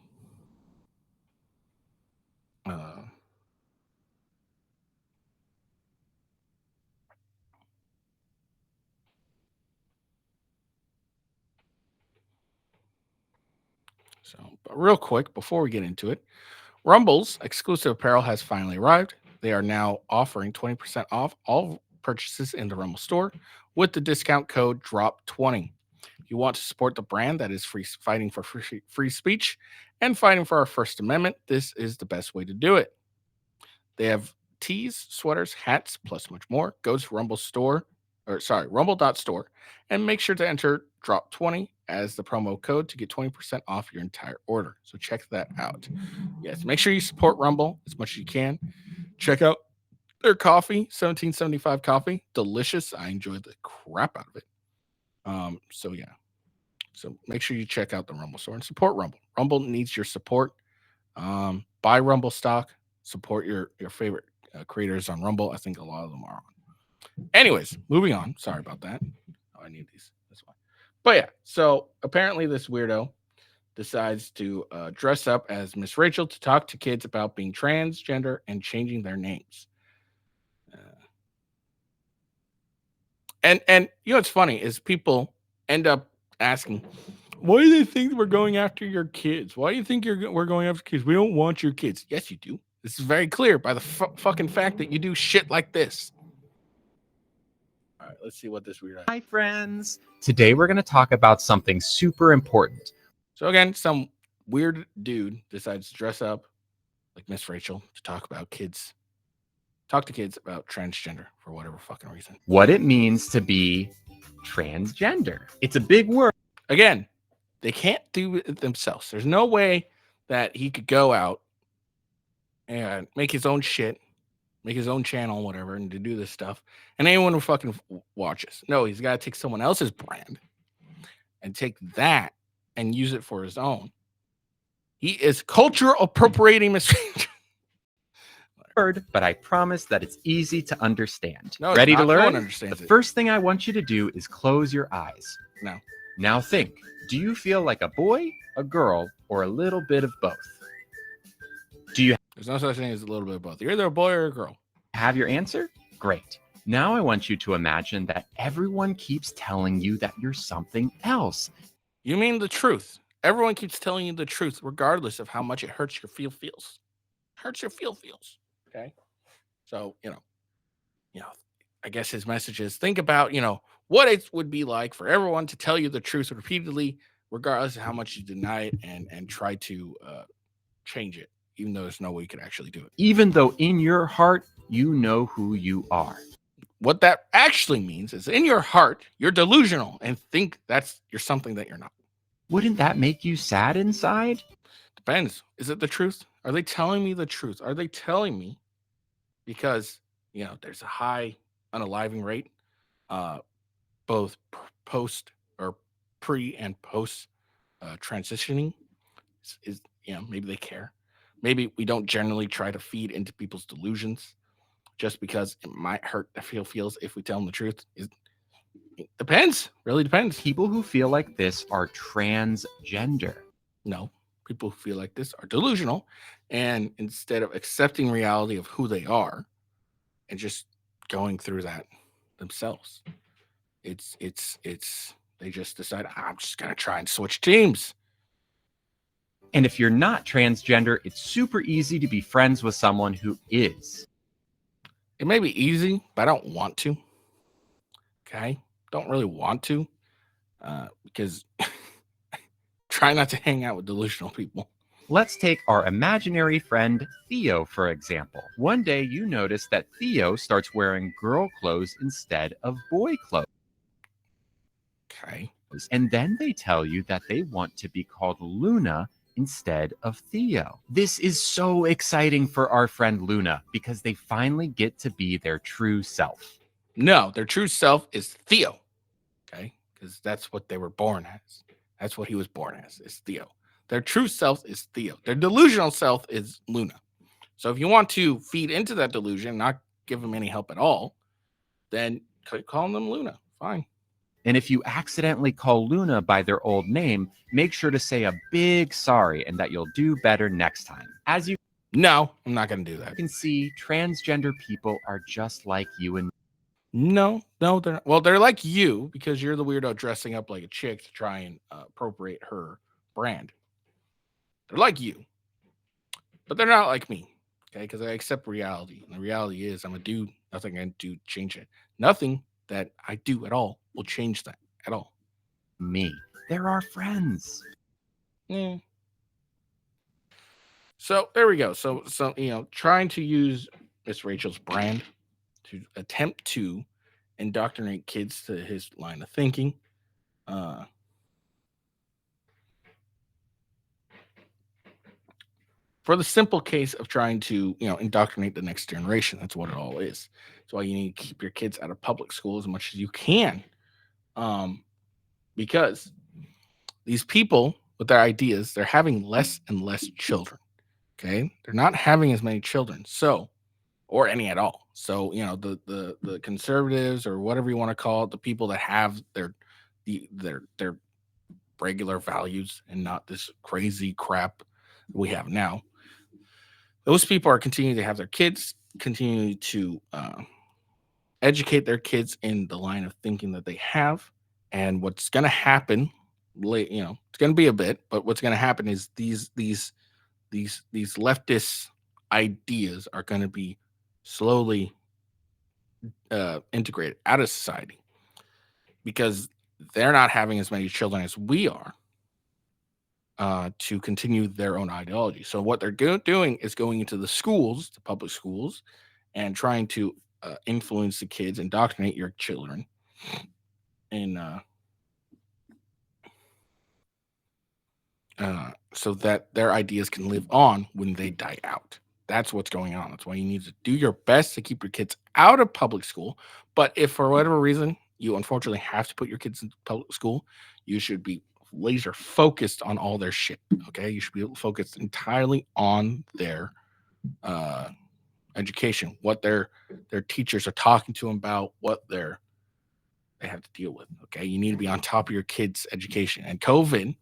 S1: But real quick, before we get into it, Rumble's exclusive apparel has finally arrived. They are now offering 20% off all purchases in the Rumble store with the discount code DROP20. If you want to support the brand that is fighting for free speech and fighting for our First Amendment, this is the best way to do it. They have tees, sweaters, hats, plus much more. Go to rumble.store, and make sure to enter DROP20 as the promo code to get 20% off your entire order. So check that out. Yes, make sure you support Rumble as much as you can. Check out their coffee, 1775 coffee. Delicious. I enjoyed the crap out of it. So yeah. So make sure you check out the Rumble store and support Rumble. Rumble needs your support. Buy Rumble stock. Support your favorite creators on Rumble. I think a lot of them are on. Anyways, moving on. Sorry about that. Oh, I need these. That's why. But yeah, so apparently this weirdo decides to dress up as Miss Rachel to talk to kids about being transgender and changing their names. And you know what's funny is people end up asking, why do they think we're going after your kids? Why do you think we're going after kids? We don't want your kids. Yes, you do. This is very clear by the fucking fact that you do shit like this. All right, let's see what this weird.
S7: Hi, friends. Today we're going to talk about something super important.
S1: So again, some weird dude decides to dress up like Miss Rachel to talk to kids about transgender for whatever fucking reason.
S7: What it means to be transgender. It's a big word.
S1: Again, they can't do it themselves. There's no way that he could go out and make his own shit, make his own channel, whatever, and to do this stuff, and anyone who fucking watches. No, he's got to take someone else's brand and take that and use it for his own. He is culture appropriating Miss Rachel.
S7: But I promise that it's easy to understand.
S1: No,
S7: ready
S1: not.
S7: to learn?
S1: No one understands it.
S7: First thing I want you to do is close your eyes.
S1: No.
S7: Now think, do you feel like a boy, a girl, or a little bit of both?
S1: There's no such thing as a little bit of both. You're either a boy or a girl.
S7: Have your answer? Great. Now I want you to imagine that everyone keeps telling you that you're something else.
S1: You mean the truth. Everyone keeps telling you the truth, regardless of how much it hurts your feels. Hurts your feels. Okay? So, you know, I guess his message is think about, what it would be like for everyone to tell you the truth repeatedly, regardless of how much you deny it and try to change it, even though there's no way you could actually do it.
S7: Even though in your heart, you know who you are.
S1: What that actually means is in your heart, you're delusional and think you're something that you're not.
S7: Wouldn't that make you sad inside?
S1: Depends. Is it the truth? Are they telling me the truth? Are they telling me because, there's a high unaliving rate, both post or pre and post transitioning is maybe they care. Maybe we don't generally try to feed into people's delusions just because it might hurt their feels if we tell them the truth. It depends. Really depends.
S7: People who feel like this are transgender.
S1: No, people who feel like this are delusional, and instead of accepting reality of who they are and just going through that themselves, they just decide, I'm just gonna try and switch teams.
S7: And if you're not transgender, it's super easy to be friends with someone who is.
S1: It may be easy, but I don't want to. Okay? Don't really want to because try not to hang out with delusional people.
S7: Let's take our imaginary friend Theo, for example. One day you notice that Theo starts wearing girl clothes instead of boy clothes.
S1: Okay.
S7: And then they tell you that they want to be called Luna instead of Theo. This is so exciting for our friend Luna because they finally get to be their true self.
S1: No, their true self is Theo. Okay? Because that's what they were born as. That's what he was born as, is Theo. Their true self is Theo. Their delusional self is Luna. So if you want to feed into that delusion, not give them any help at all, then call them Luna. Fine.
S7: And if you accidentally call Luna by their old name, make sure to say a big sorry and that you'll do better next time. As you
S1: No, I'm not going to do that.
S7: can see, transgender people are just like you and me.
S1: No, they're not. Well, they're like you because you're the weirdo dressing up like a chick to try and appropriate her brand. They're like you, but they're not like me. Okay, because I accept reality, and the reality is I'm a dude. Nothing I can do to change it. Nothing that I do at all will change that at all.
S7: Me. They're our friends.
S1: So there we go. So trying to use Miss Rachel's brand to attempt to indoctrinate kids to his line of thinking. For the simple case of trying to, indoctrinate the next generation. That's what it all is. That's why you need to keep your kids out of public school as much as you can. Because these people with their ideas, they're having less and less children. Okay. They're not having as many children. So, or any at all. So, the conservatives or whatever you want to call it, the people that have their regular values and not this crazy crap we have now. Those people are continuing to have their kids, continue to educate their kids in the line of thinking that they have. And what's going to happen, it's going to be a bit, but what's going to happen is these leftist ideas are going to be slowly integrated out of society because they're not having as many children as we are to continue their own ideology. So what they're doing is going into the schools, the public schools, and trying to influence the kids, indoctrinate your children, and so that their ideas can live on when they die out. That's what's going on. That's why you need to do your best to keep your kids out of public school. But if for whatever reason you unfortunately have to put your kids in public school, you should be laser focused on all their shit. Okay, you should be focused entirely on their education, what their teachers are talking to them about, what they have to deal with. Okay, you need to be on top of your kids' education, and COVID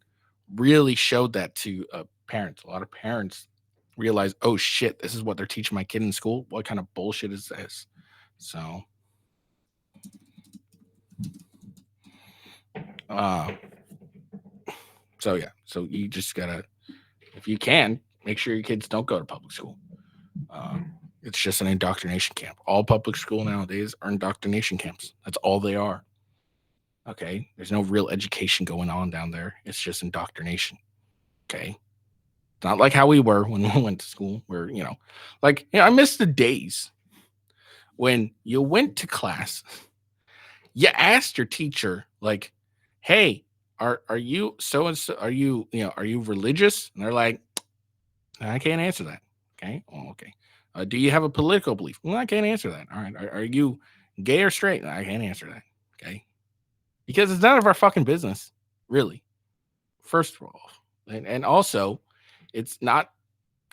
S1: really showed that to parents. A lot of parents realize, oh shit, this is what they're teaching my kid in school. What kind of bullshit is this? So yeah, so you just gotta, if you can, make sure your kids don't go to public school. It's just an indoctrination camp. All public school nowadays are indoctrination camps. That's all they are. Okay, there's no real education going on down there. It's just indoctrination. Okay, it's not like how we were when we went to school, where I miss the days when you went to class. You asked your teacher, like, "Hey, are you so and so? Are you religious?" And they're like, "I can't answer that." Okay, well, okay. Do you have a political belief? Well, I can't answer that. All right. Are you gay or straight? I can't answer that. Okay. Because it's none of our fucking business, really. First of all. And also, it's not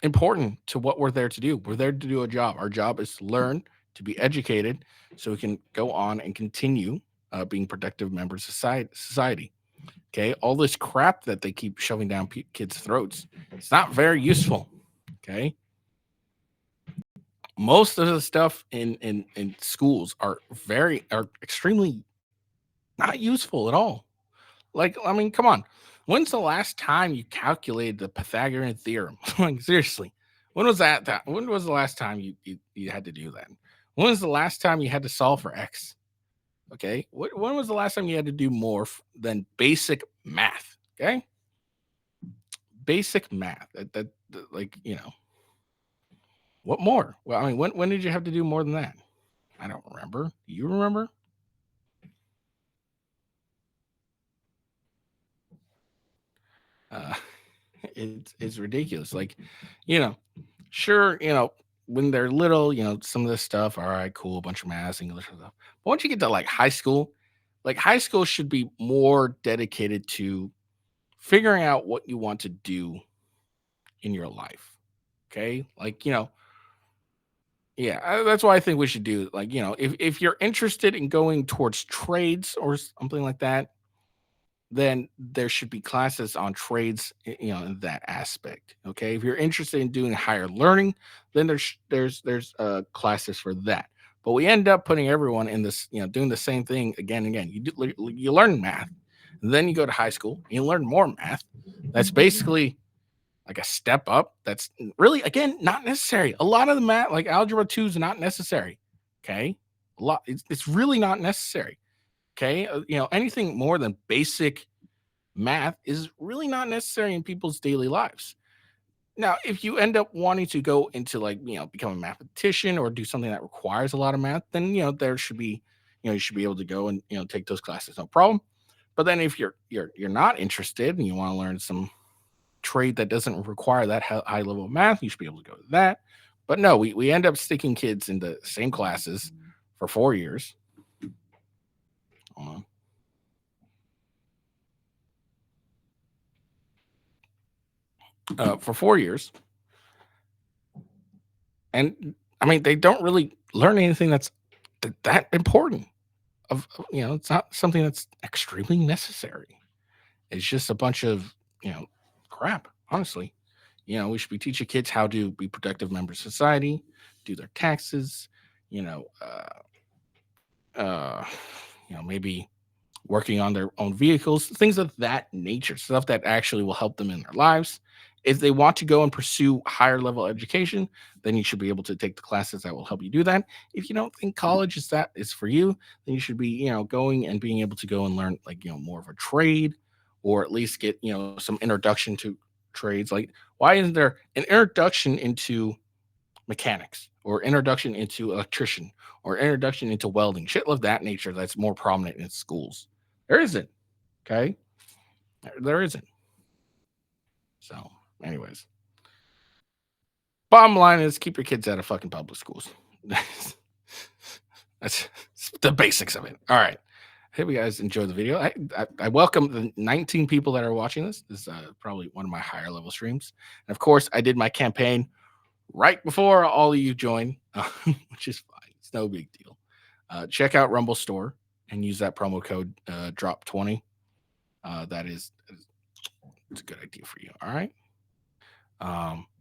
S1: important to what we're there to do. We're there to do a job. Our job is to learn, to be educated, so we can go on and continue being productive members of society. Okay. All this crap that they keep shoving down kids' throats, it's not very useful. Okay. Most of the stuff in schools are extremely not useful at all. Like, I mean, come on. When's the last time you calculated the Pythagorean theorem? Like, seriously, when was that? When was the last time you had to do that? When was the last time you had to solve for X? Okay. When was the last time you had to do more than basic math? Okay. Basic math. That what more? Well, I mean, when did you have to do more than that? I don't remember. Do you remember? It's ridiculous. Like, sure, when they're little, some of this stuff, all right, cool, a bunch of math, English and stuff. But once you get to like high school should be more dedicated to figuring out what you want to do in your life. Okay. Like, yeah, that's why I think we should do. Like, if you're interested in going towards trades or something like that, then there should be classes on trades, in that aspect. Okay, if you're interested in doing higher learning, then there's classes for that. But we end up putting everyone in this, doing the same thing again and again. You learn math, and then you go to high school, and you learn more math. That's basically like a step up. That's really, again, not necessary. A lot of the math, like algebra 2, is not necessary. Okay, a lot. It's really not necessary. Okay, anything more than basic math is really not necessary in people's daily lives. Now, if you end up wanting to go into like, become a mathematician or do something that requires a lot of math, then there should be, you should be able to go and take those classes, no problem. But then if you're not interested and you want to learn some trade that doesn't require that high level of math, you should be able to go to that. But no, we end up sticking kids in the same classes for 4 years. Hold on. For 4 years. And I mean, they don't really learn anything that's that important. It's not something that's extremely necessary. It's just a bunch of, crap, honestly. We should be teaching kids how to be productive members of society, do their taxes, maybe working on their own vehicles, things of that nature, stuff that actually will help them in their lives. If they want to go and pursue higher level education, then you should be able to take the classes that will help you do that. If you don't think college is for you, then you should be, going and being able to go and learn like, more of a trade, or at least get, some introduction to trades. Like, why isn't there an introduction into mechanics or introduction into electrician or introduction into welding, shit of that nature that's more prominent in schools? There isn't. Okay. There isn't. So, anyways, bottom line is keep your kids out of fucking public schools. That's the basics of it. All right. I hope you guys enjoyed the video. I welcome the 19 people that are watching this. This is probably one of my higher level streams. And of course, I did my campaign right before all of you join, which is fine. It's no big deal. Check out Rumble Store and use that promo code DROP20. It's a good idea for you. All right.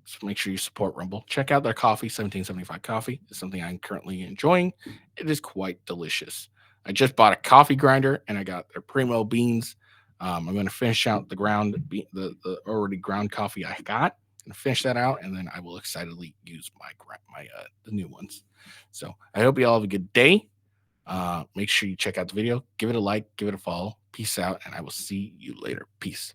S1: So make sure you support Rumble. Check out their coffee, 1775 coffee. It's something I'm currently enjoying. It is quite delicious. I just bought a coffee grinder and I got their primo beans. I'm going to finish out the already ground coffee I got, and finish that out, and then I will excitedly use the new ones. So I hope you all have a good day. Make sure you check out the video, give it a like, give it a follow. Peace out, and I will see you later. Peace.